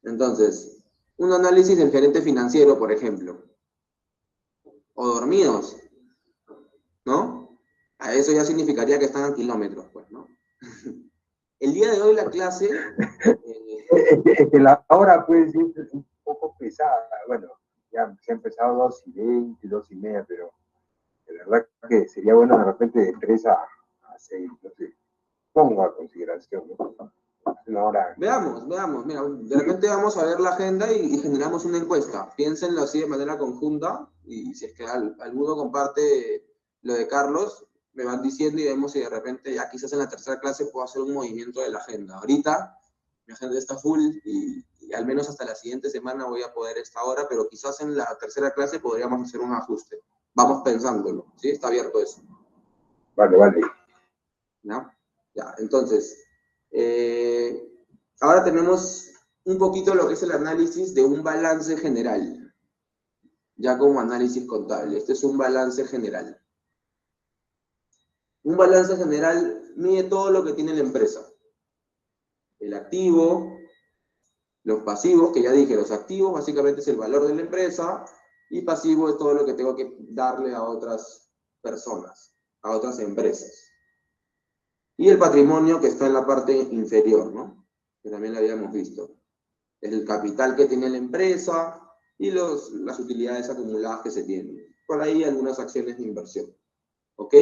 Entonces, un análisis del gerente financiero, por ejemplo. O dormidos, ¿no? A eso ya significaría que están a kilómetros, pues, ¿no? El día de hoy la clase... Es que la hora puede ser un poco pesada. Bueno, ya se ha empezado 2:20, 2:30, pero de verdad que sería bueno de repente de 3 a 6, no sé. Pongo a consideración, ¿no? Una hora. Veamos, mira, de repente vamos a ver la agenda y generamos una encuesta. Piénsenlo así de manera conjunta y si es que alguno comparte lo de Carlos, me van diciendo y vemos si de repente ya quizás en la tercera clase puedo hacer un movimiento de la agenda. Ahorita mi agenda está full y al menos hasta la siguiente semana voy a poder esta hora, pero quizás en la tercera clase podríamos hacer un ajuste. Vamos pensándolo, ¿sí? Está abierto eso. Vale. ¿No? Ya, entonces, ahora tenemos un poquito lo que es el análisis de un balance general, ya como análisis contable. Este es un balance general. Un balance general mide todo lo que tiene la empresa. El activo, los pasivos, que ya dije, los activos básicamente es el valor de la empresa, y pasivo es todo lo que tengo que darle a otras personas, a otras empresas. Y el patrimonio que está en la parte inferior, ¿no? Que también lo habíamos visto. El capital que tiene la empresa y las utilidades acumuladas que se tienen. Por ahí algunas acciones de inversión. ¿Ok?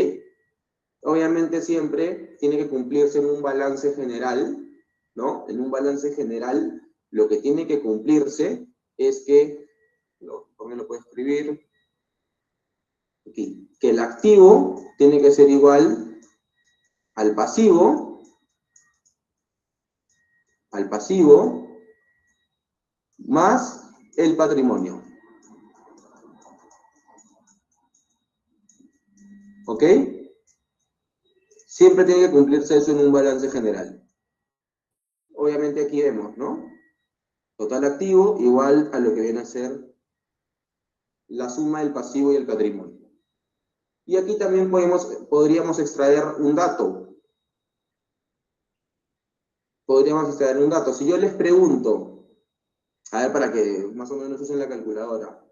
Obviamente siempre tiene que cumplirse en un balance general, ¿no? En un balance general, lo que tiene que cumplirse es que, ¿por lo puedo escribir? Aquí, que el activo tiene que ser igual al pasivo, más el patrimonio. ¿Ok? Siempre tiene que cumplirse eso en un balance general. Obviamente aquí vemos, ¿no? Total activo igual a lo que viene a ser la suma del pasivo y el patrimonio. Y aquí también podríamos extraer un dato. Si yo les pregunto, a ver, para que más o menos usen la calculadora,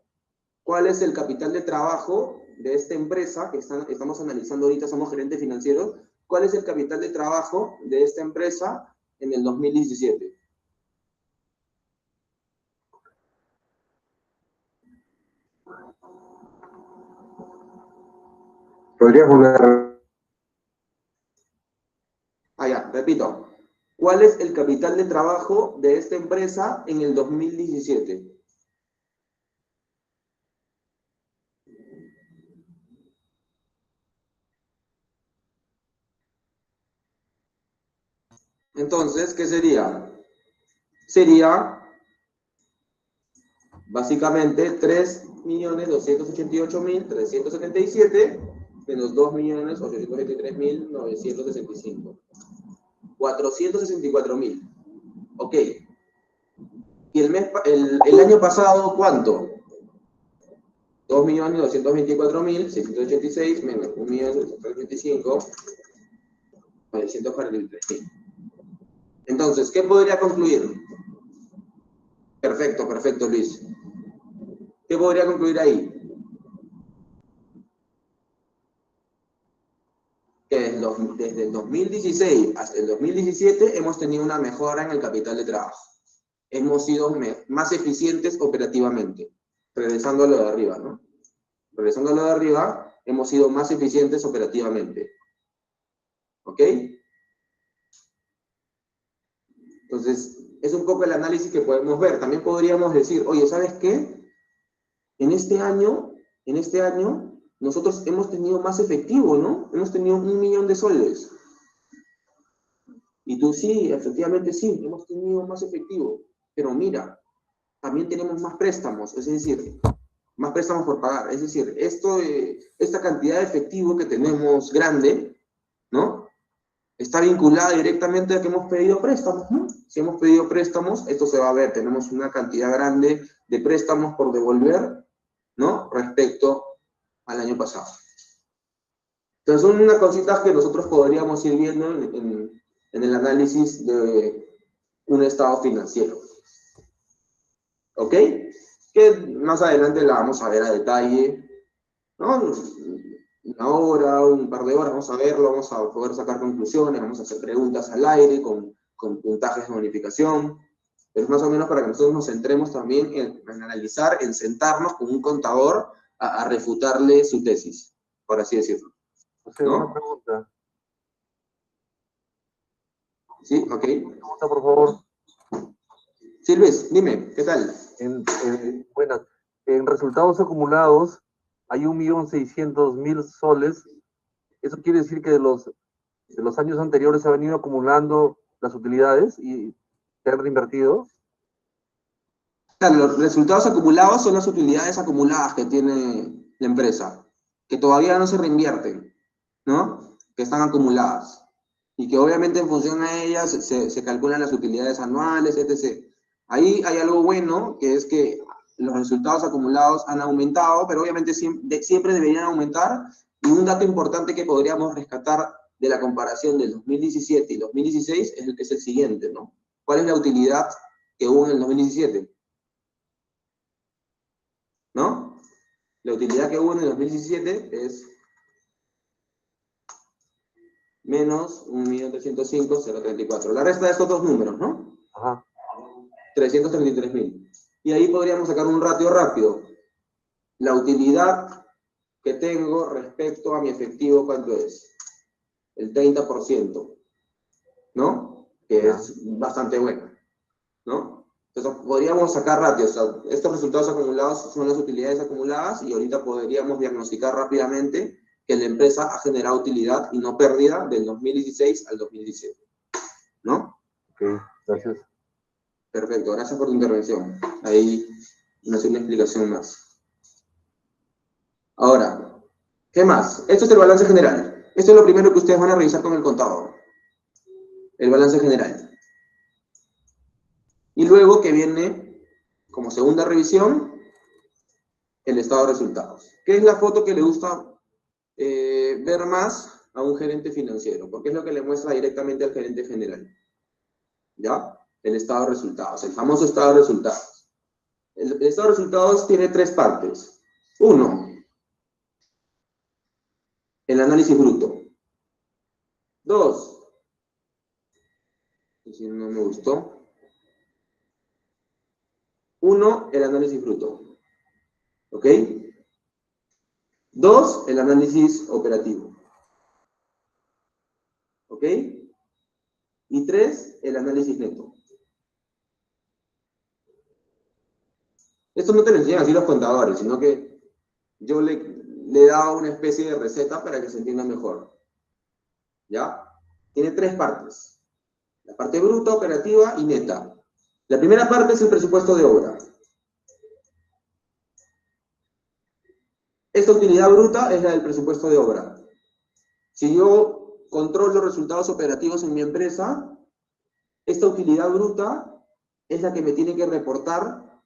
¿cuál es el capital de trabajo de esta empresa que estamos analizando ahorita, somos gerentes financieros? ¿Cuál es el capital de trabajo de esta empresa en el 2017? Podrías volver. Ya, repito. ¿Cuál ¿cuál es el capital de trabajo de esta empresa en el 2017? Entonces, ¿qué sería? Sería básicamente 3.288.377 menos 2.823.965. 464.000. Ok. ¿Y el año pasado cuánto? 2.224.686 menos 1.725, 943.000. Entonces, ¿qué podría concluir? Perfecto, perfecto, Luis. ¿Qué podría concluir ahí? Que desde el 2016 hasta el 2017 hemos tenido una mejora en el capital de trabajo. Hemos sido más eficientes operativamente. Regresando a lo de arriba, ¿no? Regresando a lo de arriba, hemos sido más eficientes operativamente. ¿Ok? Entonces, es un poco el análisis que podemos ver. También podríamos decir, oye, ¿sabes qué? En este año, nosotros hemos tenido más efectivo, ¿no? Hemos tenido 1.000.000 de soles. Y tú, sí, efectivamente sí, hemos tenido más efectivo. Pero mira, también tenemos más préstamos, es decir, más préstamos por pagar. Es decir, esta cantidad de efectivo que tenemos grande, ¿no? Está vinculada directamente a que hemos pedido préstamos, ¿no? Si hemos pedido préstamos, esto se va a ver. Tenemos una cantidad grande de préstamos por devolver, ¿no? Respecto al año pasado. Entonces, son unas cositas que nosotros podríamos ir viendo en el análisis de un estado financiero. ¿Ok? Que más adelante la vamos a ver a detalle, ¿no? Una hora, un par de horas, vamos a verlo, vamos a poder sacar conclusiones, vamos a hacer preguntas al aire con puntajes de bonificación. Pero es más o menos para que nosotros nos centremos también en analizar, en sentarnos con un contador a refutarle su tesis, por así decirlo. José, ¿No? una pregunta. ¿Sí? Ok. Pregunta, por favor. Sí, Luis, dime, ¿qué tal? Buenas. En resultados acumulados hay 1.600.000 soles. Eso quiere decir que de los años anteriores se han venido acumulando las utilidades y se han reinvertido. Claro, los resultados acumulados son las utilidades acumuladas que tiene la empresa, que todavía no se reinvierten, ¿no? Que están acumuladas. Y que obviamente en función a ellas se calculan las utilidades anuales, etc. Ahí hay algo bueno, que es que los resultados acumulados han aumentado, pero obviamente siempre deberían aumentar. Y un dato importante que podríamos rescatar de la comparación del 2017 y 2016 es el siguiente, ¿no? ¿Cuál es la utilidad que hubo en el 2017? ¿No? La utilidad que hubo en el 2017 es menos 1.305.034. La resta de estos dos números, ¿no? Ajá. 333.000. Y ahí podríamos sacar un ratio rápido. La utilidad que tengo respecto a mi efectivo, ¿cuánto es? El 30%, ¿no? Que es bastante bueno, ¿no? Entonces podríamos sacar ratios. O sea, estos resultados acumulados son las utilidades acumuladas y ahorita podríamos diagnosticar rápidamente que la empresa ha generado utilidad y no pérdida del 2016 al 2017, ¿no? Ok, gracias. Perfecto, gracias por tu intervención. Ahí no hace una explicación más. Ahora, ¿qué más? Esto es el balance general. Esto es lo primero que ustedes van a revisar con el contador. El balance general. Y luego que viene, como segunda revisión, el estado de resultados. ¿Qué es la foto que le gusta ver más a un gerente financiero? Porque es lo que le muestra directamente al gerente general. ¿Ya? El estado de resultados, el famoso estado de resultados. El estado de resultados tiene tres partes. Uno, el análisis bruto. Dos, si no me gustó. Uno, el análisis bruto. ¿Ok? Dos, el análisis operativo. ¿Ok? Y 3, el análisis neto. Esto no te lo enseñan así los contadores, sino que yo le he dado una especie de receta para que se entienda mejor. ¿Ya? Tiene 3 partes. La parte bruta, operativa y neta. La primera parte es el presupuesto de obra. Esta utilidad bruta es la del presupuesto de obra. Si yo controlo los resultados operativos en mi empresa, esta utilidad bruta es la que me tiene que reportar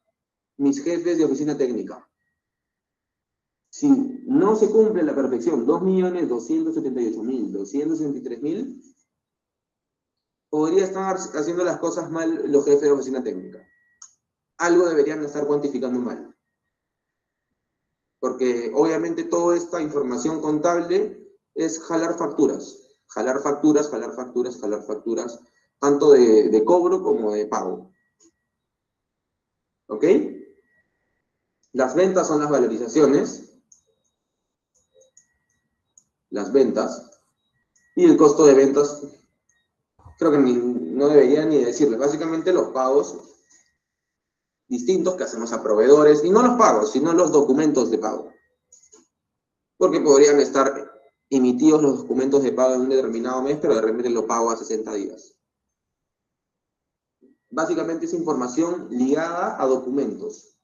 mis jefes de oficina técnica. Si no se cumple a la perfección 2.278.263.000, podría estar haciendo las cosas mal los jefes de oficina técnica. Algo deberían estar cuantificando mal. Porque obviamente toda esta información contable es jalar facturas. Jalar facturas, jalar facturas, jalar facturas, tanto de cobro como de pago. ¿Ok? Las ventas son las valorizaciones. Las ventas. Y el costo de ventas, creo que no debería ni decirle. Básicamente los pagos distintos que hacemos a proveedores, y no los pagos, sino los documentos de pago. Porque podrían estar emitidos los documentos de pago en un determinado mes, pero de repente lo pago a 60 días. Básicamente es información ligada a documentos.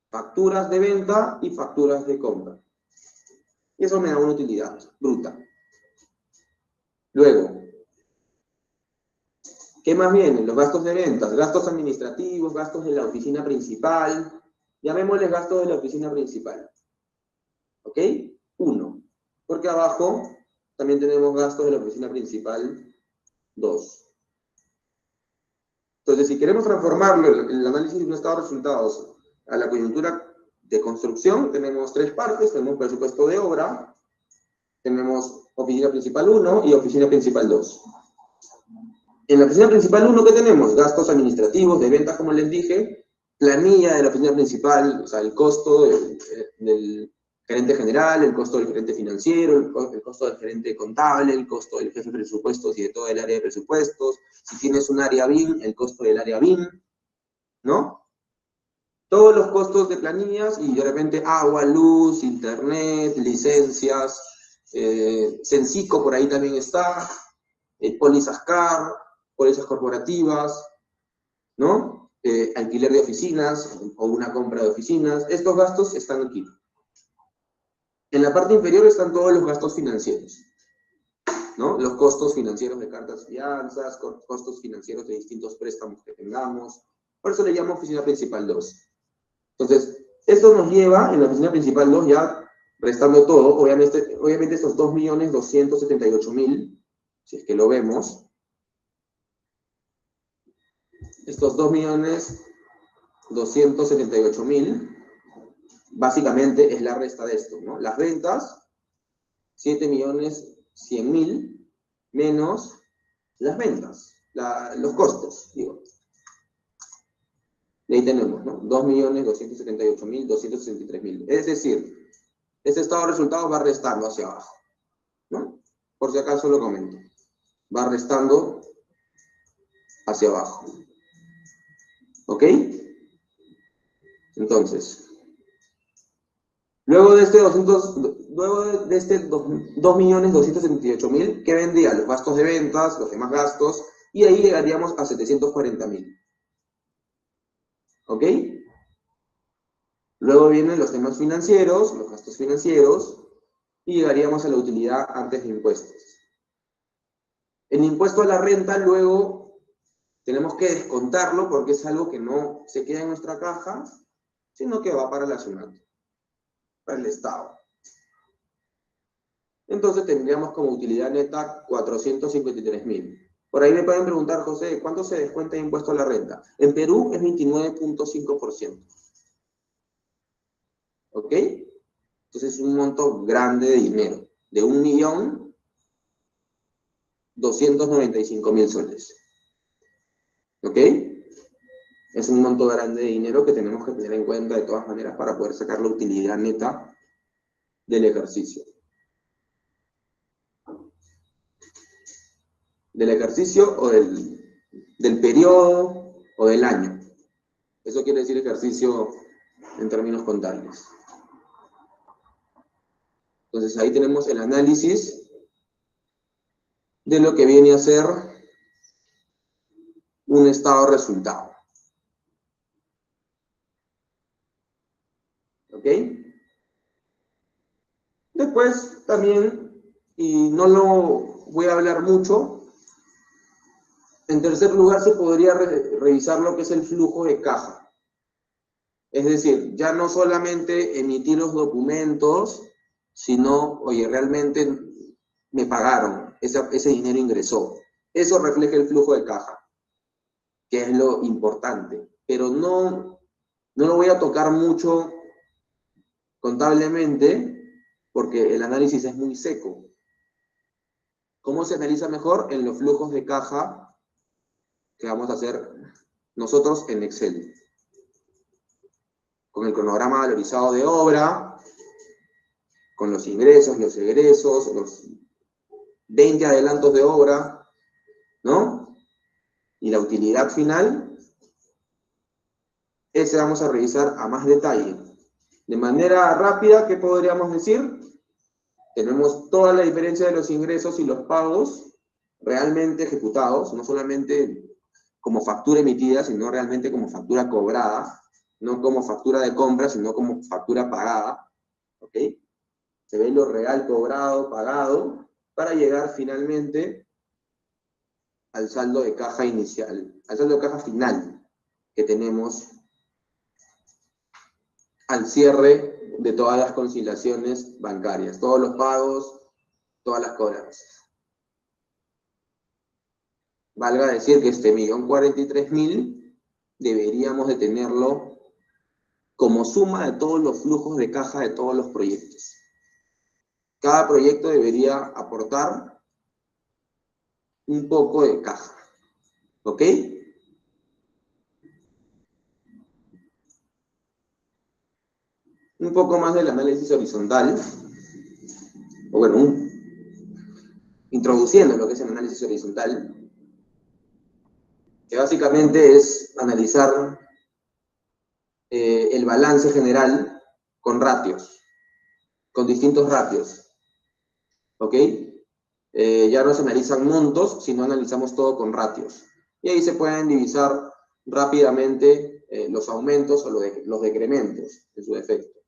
Facturas de venta y facturas de compra. Y eso me da una utilidad bruta. Luego, ¿qué más viene? Los gastos de ventas, gastos administrativos, gastos de la oficina principal. Llamémosles gastos de la oficina principal. ¿Ok? 1. Porque abajo también tenemos gastos de la oficina principal 2. Entonces, si queremos transformarlo el análisis de un estado de resultados a la coyuntura de construcción, tenemos 3 partes. Tenemos presupuesto de obra, tenemos oficina principal 1 y oficina principal 2. En la oficina principal 1, ¿qué tenemos? Gastos administrativos, de ventas, como les dije, planilla de la oficina principal, o sea, el costo del gerente general, el costo del gerente financiero, el costo del gerente contable, el costo del jefe de presupuestos y de todo el área de presupuestos. Si tienes un área BIM, el costo del área BIM, ¿no? Todos los costos de planillas y de repente agua, luz, internet, licencias, Sensico por ahí también está, pólizas CAR, pólizas corporativas, ¿no? Alquiler de oficinas o una compra de oficinas. Estos gastos están aquí. En la parte inferior están todos los gastos financieros, ¿no? Los costos financieros de cartas fianzas, costos financieros de distintos préstamos que tengamos. Por eso le llamo oficina principal 2. Entonces, esto nos lleva, en la oficina principal 2, ya restando todo, obviamente estos 2.278.000, si es que lo vemos, estos 2.278.000, básicamente es la resta de esto, ¿no? Las ventas, 7.100.000, menos las ventas, los costos, digo. Y ahí tenemos, ¿no? 2.278.263.000. Es decir, este estado de resultados va restando hacia abajo, ¿no? Por si acaso lo comento. Va restando hacia abajo. ¿Ok? Entonces, luego de este 2.278.000, ¿qué vendría? Los gastos de ventas, los demás gastos, y ahí llegaríamos a 740.000. ¿Ok? Luego vienen los temas financieros, los gastos financieros, y llegaríamos a la utilidad antes de impuestos. El impuesto a la renta, luego, tenemos que descontarlo porque es algo que no se queda en nuestra caja, sino que va para la SUNAT, para el Estado. Entonces tendríamos como utilidad neta 453.000. Por ahí me pueden preguntar, José, ¿cuánto se descuenta de impuesto a la renta? En Perú es 29.5%. ¿Ok? Entonces es un monto grande de dinero, de 1.295.000 soles. ¿Ok? Es un monto grande de dinero que tenemos que tener en cuenta de todas maneras para poder sacar la utilidad neta del ejercicio. del ejercicio o del periodo o del año. Eso quiere decir ejercicio en términos contables. Entonces ahí tenemos el análisis de lo que viene a ser un estado resultado. ¿Ok? Después también, y no lo voy a hablar mucho, en tercer lugar se podría revisar lo que es el flujo de caja. Es decir, ya no solamente emitir los documentos, sino, oye, realmente me pagaron, ese dinero ingresó. Eso refleja el flujo de caja, que es lo importante. Pero no lo voy a tocar mucho contablemente, porque el análisis es muy seco. ¿Cómo se analiza mejor? En los flujos de caja que vamos a hacer nosotros en Excel. Con el cronograma valorizado de obra, con los ingresos, los egresos, los 20 adelantos de obra, ¿no? Y la utilidad final, ese vamos a revisar a más detalle. De manera rápida, ¿qué podríamos decir? Tenemos toda la diferencia de los ingresos y los pagos realmente ejecutados, no solamente como factura emitida, sino realmente como factura cobrada, no como factura de compra, sino como factura pagada, ¿ok? Se ve lo real cobrado, pagado, para llegar finalmente al saldo de caja inicial, al saldo de caja final que tenemos al cierre de todas las conciliaciones bancarias, todos los pagos, todas las cobranzas. Valga decir que este 1.043.000 deberíamos de tenerlo como suma de todos los flujos de caja de todos los proyectos. Cada proyecto debería aportar un poco de caja, ¿ok? Un poco más del análisis horizontal, o bueno, introduciendo lo que es el análisis horizontal, que básicamente es analizar el balance general con ratios, con distintos ratios, ¿ok? Ya no se analizan montos, sino analizamos todo con ratios. Y ahí se pueden divisar rápidamente los aumentos o los decrementos en su defecto.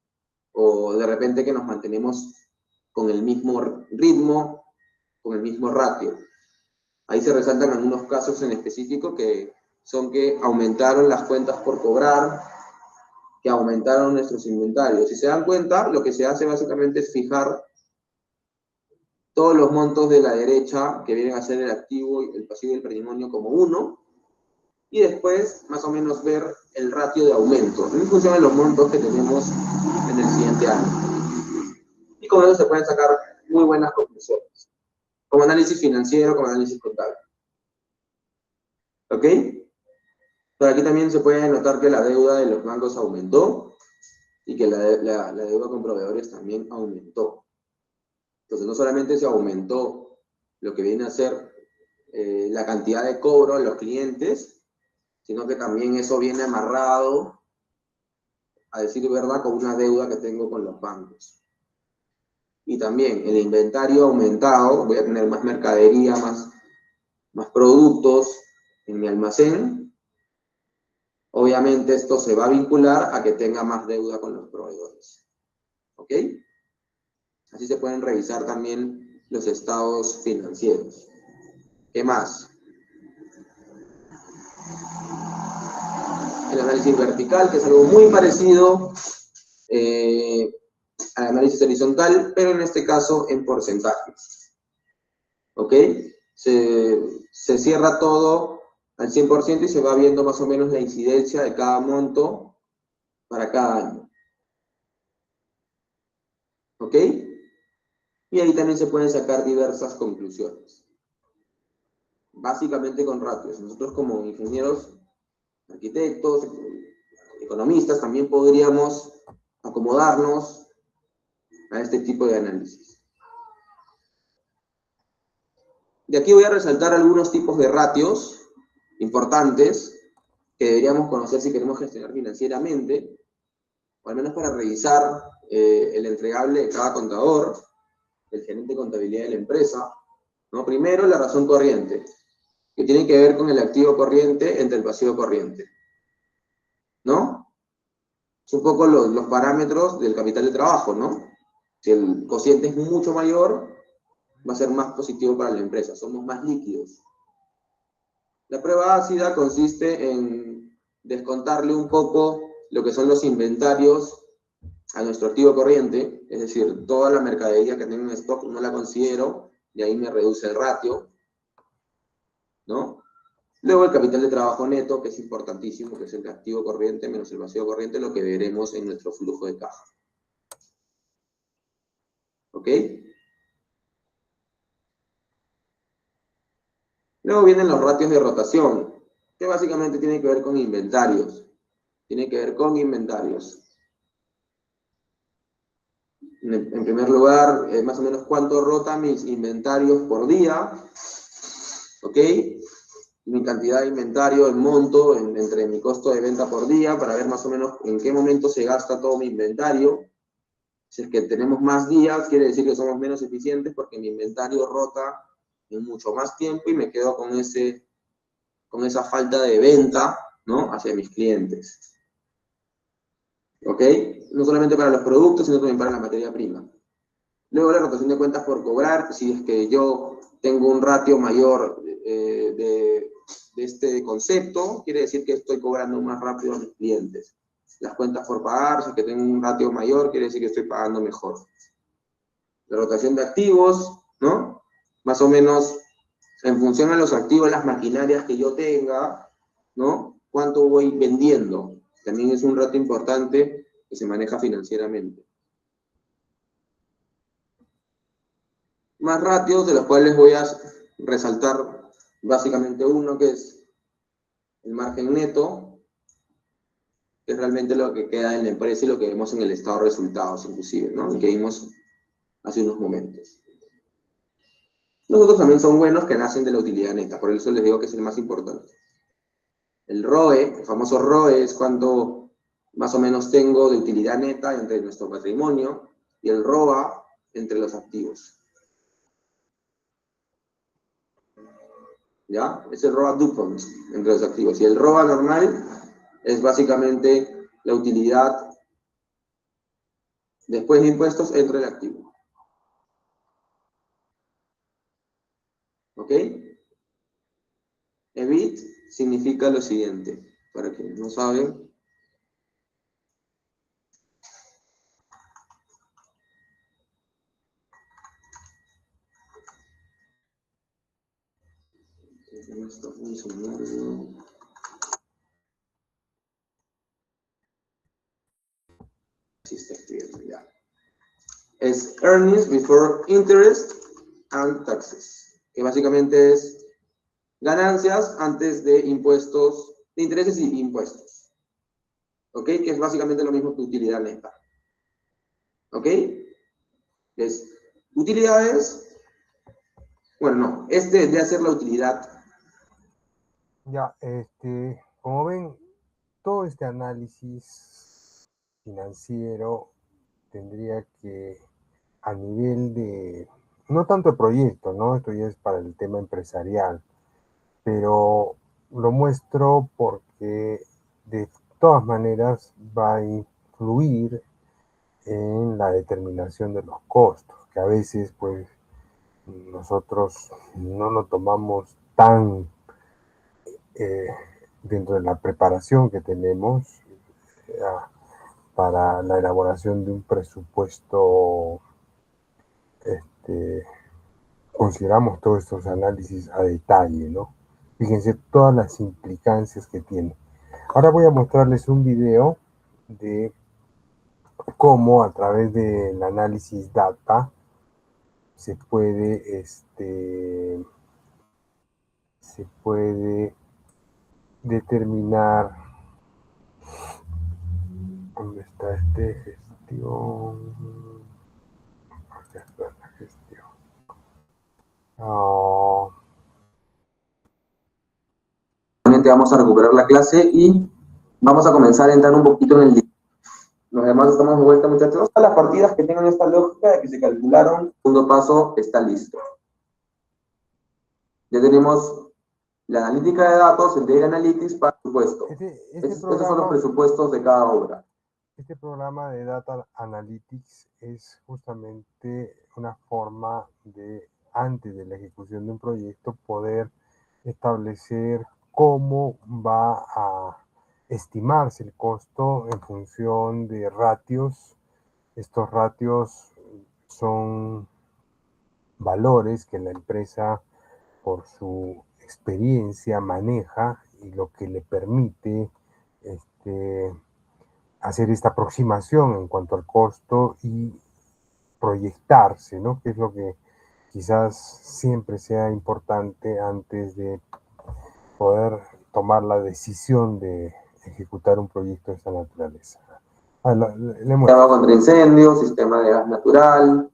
O de repente que nos mantenemos con el mismo ritmo, con el mismo ratio. Ahí se resaltan algunos casos en específico que son que aumentaron las cuentas por cobrar, que aumentaron nuestros inventarios. Si se dan cuenta, lo que se hace básicamente es fijar todos los montos de la derecha, que vienen a ser el activo, el pasivo y el patrimonio como 1, y después más o menos ver el ratio de aumento, en función de los montos que tenemos en el siguiente año. Y con eso se pueden sacar muy buenas conclusiones, como análisis financiero, como análisis contable. ¿Ok? Pero aquí también se puede notar que la deuda de los bancos aumentó y que la deuda con proveedores también aumentó. Entonces, no solamente se aumentó lo que viene a ser la cantidad de cobro a los clientes, sino que también eso viene amarrado, a decir verdad, con una deuda que tengo con los bancos. Y también el inventario aumentado, voy a tener más mercadería, más productos en mi almacén. Obviamente esto se va a vincular a que tenga más deuda con los proveedores. ¿Ok? Así se pueden revisar también los estados financieros. ¿Qué más? El análisis vertical, que es algo muy parecido al análisis horizontal, pero en este caso en porcentajes. ¿Ok? Se cierra todo al 100% y se va viendo más o menos la incidencia de cada monto para cada año. ¿Ok? Y ahí también se pueden sacar diversas conclusiones. Básicamente con ratios. Nosotros como ingenieros, arquitectos, economistas, también podríamos acomodarnos a este tipo de análisis. De aquí voy a resaltar algunos tipos de ratios importantes que deberíamos conocer si queremos gestionar financieramente, o al menos para revisar el entregable de cada contador, el gerente de contabilidad de la empresa, ¿no? Primero, la razón corriente, que tiene que ver con el activo corriente entre el pasivo corriente, ¿no? Es un poco los parámetros del capital de trabajo, ¿no? Si el cociente es mucho mayor, va a ser más positivo para la empresa, somos más líquidos. La prueba ácida consiste en descontarle un poco lo que son los inventarios a nuestro activo corriente, es decir, toda la mercadería que tengo en stock no la considero, y ahí me reduce el ratio, ¿no? Luego el capital de trabajo neto, que es importantísimo, que es el activo corriente menos el pasivo corriente, lo que veremos en nuestro flujo de caja. ¿Ok? Luego vienen los ratios de rotación, que básicamente tienen que ver con inventarios. Tiene que ver con inventarios. En primer lugar, más o menos cuánto rota mis inventarios por día, ¿ok? Mi cantidad de inventario, el monto entre mi costo de venta por día, para ver más o menos en qué momento se gasta todo mi inventario. Si es que tenemos más días, quiere decir que somos menos eficientes porque mi inventario rota en mucho más tiempo y me quedo con esa falta de venta, ¿no? Hacia mis clientes. ¿Ok? No solamente para los productos, sino también para la materia prima. Luego la rotación de cuentas por cobrar, si es que yo tengo un ratio mayor de este concepto, quiere decir que estoy cobrando más rápido a mis clientes. Las cuentas por pagar, si es que tengo un ratio mayor, quiere decir que estoy pagando mejor. La rotación de activos, ¿no? Más o menos en función a los activos, las maquinarias que yo tenga, ¿no? ¿Cuánto voy vendiendo? También es un ratio importante que se maneja financieramente. Más ratios, de los cuales voy a resaltar básicamente uno, que es el margen neto, que es realmente lo que queda en la empresa y lo que vemos en el estado de resultados, inclusive, ¿no? El que vimos hace unos momentos. Los otros también son buenos, que nacen de la utilidad neta, por eso les digo que es el más importante. El ROE, el famoso ROE, es cuánto más o menos tengo de utilidad neta entre nuestro patrimonio, y el ROA entre los activos. ¿Ya? Es el ROA DuPont entre los activos. Y el ROA normal es básicamente la utilidad después de impuestos entre el activo. ¿Ok? EBIT significa lo siguiente, para quienes no saben. Así está escribiendo ya. Es earnings before interest and taxes, que básicamente es ganancias antes de impuestos, de intereses y impuestos. ¿Ok? Que es básicamente lo mismo que utilidad neta. ¿Ok? Es utilidades, bueno, no, este de hacer la utilidad. Ya, como ven, todo este análisis financiero tendría que, a nivel de, no tanto el proyecto, ¿no? Esto ya es para el tema empresarial, pero lo muestro porque de todas maneras va a influir en la determinación de los costos, que a veces pues nosotros no lo tomamos tan eh, dentro de la preparación que tenemos eh, para la elaboración de un presupuesto. este, Consideramos todos estos análisis a detalle, ¿no? Fíjense todas las implicancias que tiene. Ahora voy a mostrarles un video de cómo a través del análisis data se puede determinar dónde está gestión. Acá está la gestión. Oh. nuevamente vamos a recuperar la clase y vamos a comenzar a entrar un poquito en el... Los demás estamos de vuelta, muchachos. Todas las partidas que tengan esta lógica de que se calcularon, segundo paso está listo. Ya tenemos la analítica de datos, el Data Analytics, para presupuesto. Estos son los presupuestos de cada obra. Este programa de Data Analytics es justamente una forma de, antes de la ejecución de un proyecto, poder establecer cómo va a estimarse el costo en función de ratios. Estos ratios son valores que la empresa, por su experiencia, maneja y lo que le permite hacer esta aproximación en cuanto al costo y proyectarse, ¿no? Que es lo que quizás siempre sea importante antes de poder tomar la decisión de ejecutar un proyecto de esta naturaleza. Sistema contra incendios, sistema de gas natural,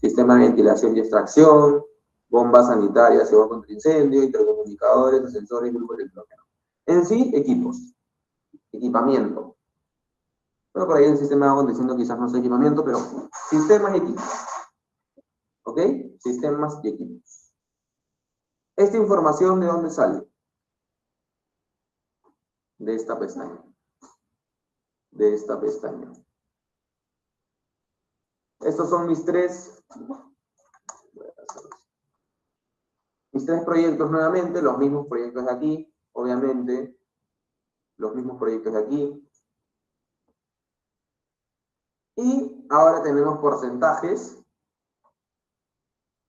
sistema de ventilación y extracción, bombas sanitarias y bombas contra incendio, intercomunicadores, ascensores y grupo electrógeno. En sí, equipos, equipamiento. Bueno, por ahí el sistema de agua diciendo quizás no es equipamiento, pero sistemas y equipos. ¿Ok? Sistemas y equipos. ¿Esta información de dónde sale? De esta pestaña. De esta pestaña. Estos son mis tres proyectos nuevamente, los mismos proyectos de aquí, obviamente, los mismos proyectos de aquí. Y ahora tenemos porcentajes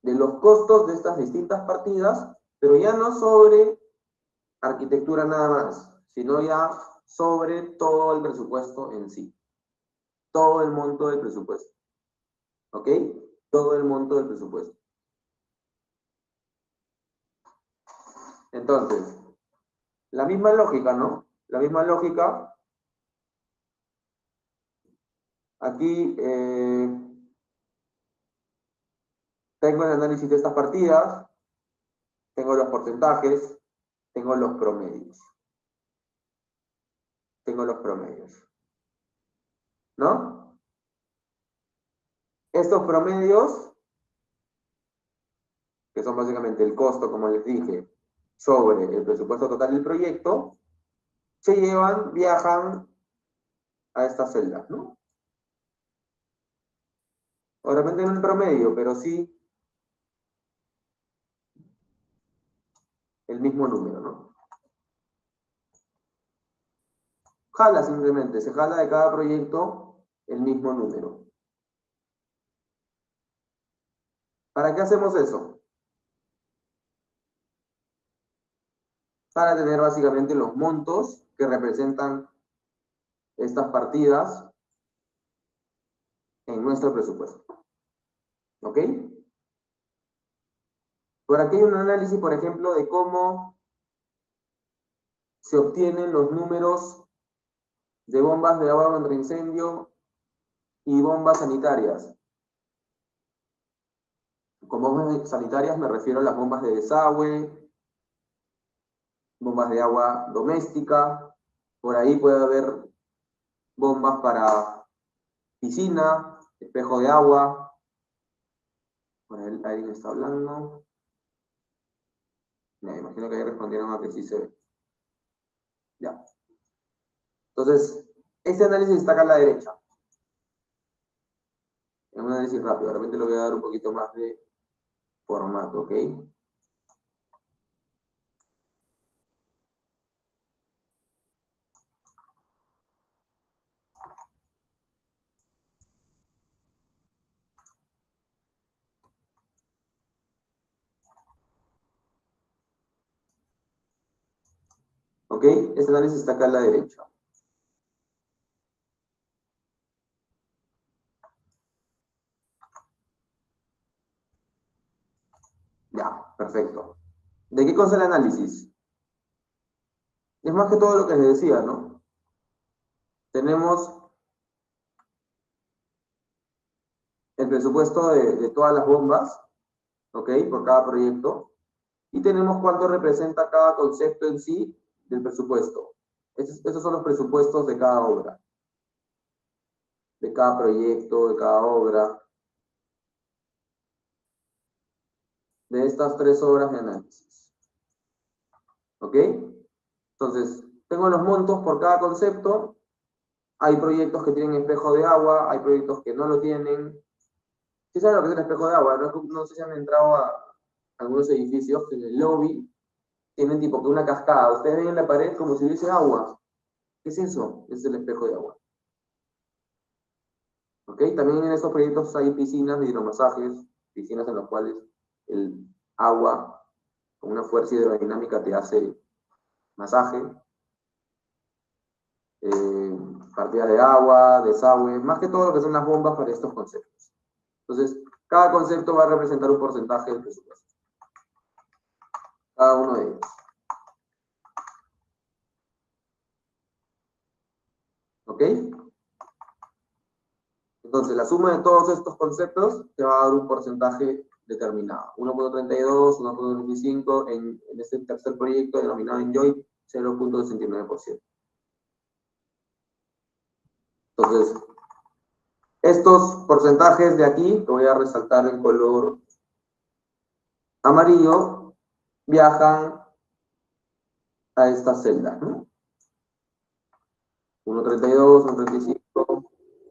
de los costos de estas distintas partidas, pero ya no sobre arquitectura nada más, sino ya sobre todo el presupuesto en sí. Todo el monto del presupuesto. ¿Ok? Todo el monto del presupuesto. Entonces, la misma lógica, ¿no? La misma lógica. Aquí tengo el análisis de estas partidas, tengo los porcentajes, tengo los promedios. Tengo los promedios. ¿No? Estos promedios, que son básicamente el costo, como les dije, sobre el presupuesto total del proyecto, se llevan, viajan a estas celdas, ¿no? Obviamente no en promedio, pero sí el mismo número, ¿no? Jala simplemente, se jala de cada proyecto el mismo número. ¿Para qué hacemos eso? Para tener básicamente los montos que representan estas partidas en nuestro presupuesto. ¿Ok? Por aquí hay un análisis, por ejemplo, de cómo se obtienen los números de bombas de agua contra incendio y bombas sanitarias. Con bombas sanitarias me refiero a las bombas de desagüe, bombas de agua doméstica, por ahí puede haber bombas para piscina, espejo de agua. Por ahí alguien está hablando. Me imagino que ahí respondieron a que sí se ve. Ya. Entonces, este análisis está acá a la derecha. Es un análisis rápido, de repente le voy a dar un poquito más de formato, ¿ok? ¿Ok? Este análisis está acá a la derecha. Ya, perfecto. ¿De qué consta el análisis? Es más que todo lo que les decía, ¿no? Tenemos el presupuesto de todas las bombas, ¿ok? Por cada proyecto. Y tenemos cuánto representa cada concepto en sí del presupuesto. Esos son los presupuestos de cada obra, de cada proyecto, de cada obra, de estas 3 obras de análisis. ¿Ok? Entonces, tengo los montos por cada concepto. Hay proyectos que tienen espejo de agua, hay proyectos que no lo tienen. ¿Sí saben lo que es el espejo de agua? No sé si han entrado a algunos edificios que en el lobby tienen tipo que una cascada. Ustedes ven en la pared como si hubiese agua. ¿Qué es eso? Es el espejo de agua. ¿Ok? También en estos proyectos hay piscinas de hidromasajes, piscinas en las cuales el agua con una fuerza hidrodinámica te hace masaje. Partidas de agua, desagüe, más que todo lo que son las bombas para estos conceptos. Entonces, cada concepto va a representar un porcentaje del presupuesto. Cada uno de ellos. ¿Ok? Entonces, la suma de todos estos conceptos te va a dar un porcentaje determinado. 1.32, 1.25, en este tercer proyecto denominado Enjoy, 0.69%. Entonces, estos porcentajes de aquí, que voy a resaltar en color amarillo, viajan a esta celda, ¿no? 1.32, 1.35,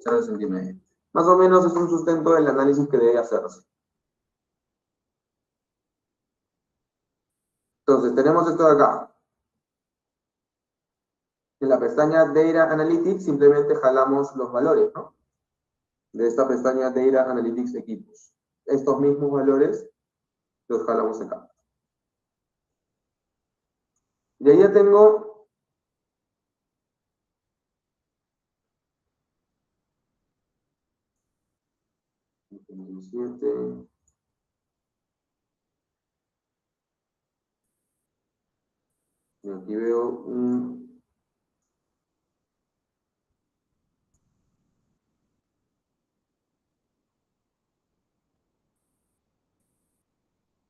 0.69. Más o menos es un sustento del análisis que debe hacerse. Entonces, tenemos esto de acá. En la pestaña Data Analytics simplemente jalamos los valores, ¿no? De esta pestaña Data Analytics Equipos. Estos mismos valores los jalamos acá. Y ahí ya tengo y aquí veo un...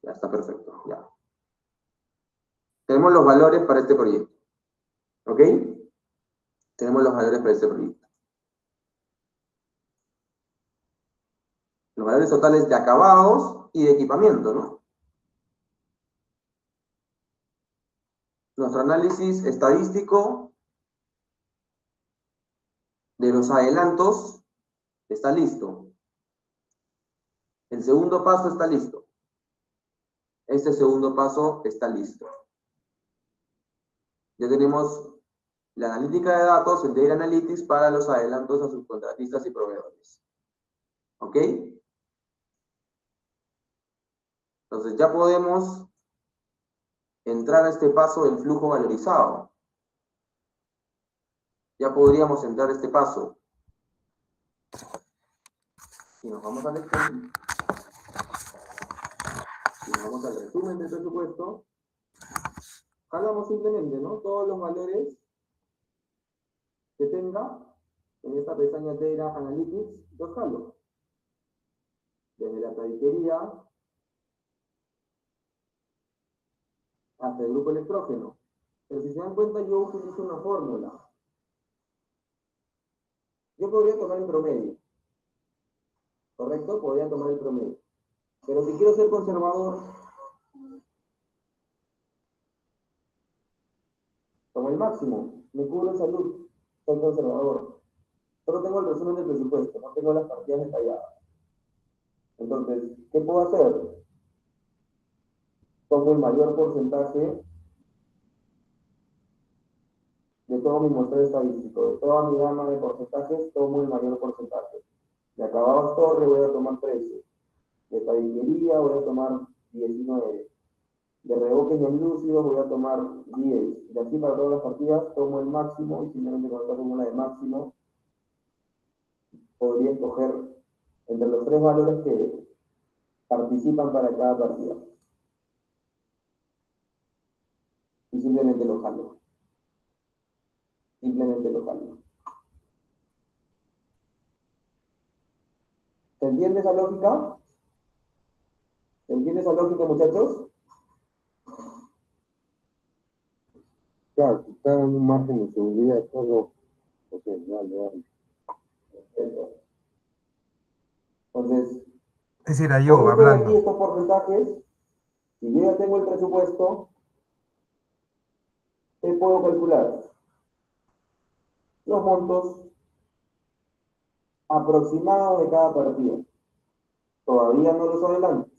Ya está perfecto, ya. Tenemos los valores para este proyecto. ¿Ok? Tenemos los valores para este proyecto. Los valores totales de acabados y de equipamiento, ¿no? Nuestro análisis estadístico de los adelantos está listo. El segundo paso está listo. Este segundo paso está listo. Ya tenemos la analítica de datos, el Data Analytics, para los adelantos a subcontratistas y proveedores. ¿Ok? Entonces ya podemos entrar a este paso del flujo valorizado. Ya podríamos entrar a este paso. Si nos vamos al resumen del presupuesto, jalamos simplemente, ¿no? Todos los valores que tenga en esta pestaña Data Analytics, los jalo. Desde la tarifería hasta el grupo electrógeno. Pero si se dan cuenta, yo utilizo una fórmula. Yo podría tomar el promedio. ¿Correcto? Podría tomar el promedio. Pero si quiero ser conservador, tomo el máximo. Me cubro en salud. Soy conservador. Solo tengo el resumen del presupuesto. No tengo las partidas detalladas. Entonces, ¿qué puedo hacer? Tomo el mayor porcentaje de todo mi muestreo estadístico. De toda mi gama de porcentajes, tomo el mayor porcentaje. De acabados torre voy a tomar 13. De tabiquería voy a tomar 19. De revoques y enlúcidos voy a tomar 10. Y así para todas las partidas tomo el máximo y simplemente con esta fórmula de máximo podría escoger entre los 3 valores que participan para cada partida. Y simplemente lo jalo. Simplemente lo jalo. ¿Se entiende esa lógica? ¿Se entiende esa lógica, muchachos? Claro, si está en un margen de seguridad, todo. Ok, vale. Entonces, Ese era con yo esto de aquí, hablando. estos porcentajes, si yo ya tengo el presupuesto, ¿qué puedo calcular? Los montos aproximados de cada partida. Todavía no los adelanto.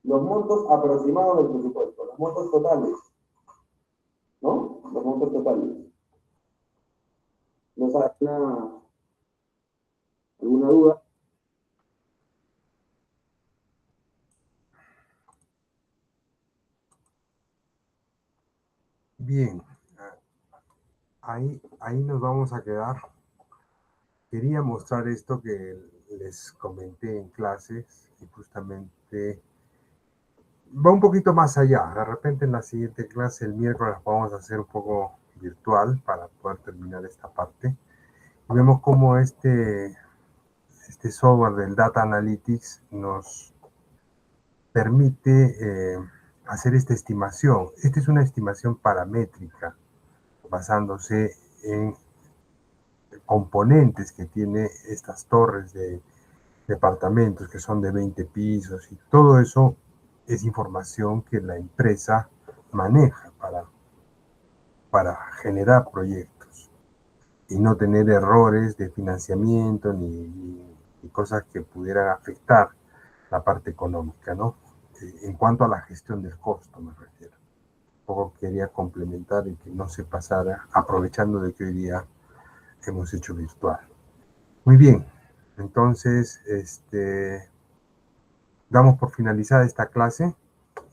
Los montos aproximados del presupuesto, los montos totales, ¿no? Los montos totales. ¿No sabes alguna duda? Bien, ahí nos vamos a quedar. Quería mostrar esto que les comenté en clases y justamente va un poquito más allá. De repente en la siguiente clase, el miércoles, vamos a hacer un poco virtual para poder terminar esta parte. Y vemos cómo este software del Data Analytics nos permite hacer esta estimación. Esta es una estimación paramétrica basándose en componentes que tiene estas torres de departamentos que son de 20 pisos y todo eso es información que la empresa maneja para generar proyectos y no tener errores de financiamiento ni cosas que pudieran afectar la parte económica, ¿no? En cuanto a la gestión del costo, me refiero. Un poco quería complementar y que no se pasara, aprovechando de que hoy día hemos hecho virtual. Muy bien, entonces, damos por finalizada esta clase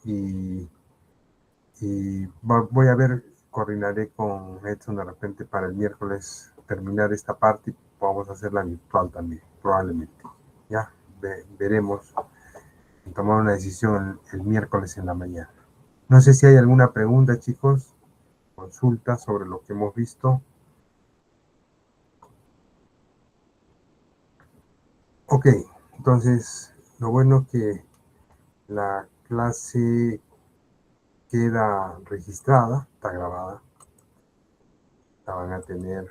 y voy a ver, coordinaré con Edson de repente para el miércoles terminar esta parte y vamos a hacerla virtual también, probablemente. Ya veremos y tomar una decisión el miércoles en la mañana. No sé si hay alguna pregunta, chicos, consulta sobre lo que hemos visto. Ok, entonces lo bueno que la clase queda registrada, está grabada, la van a tener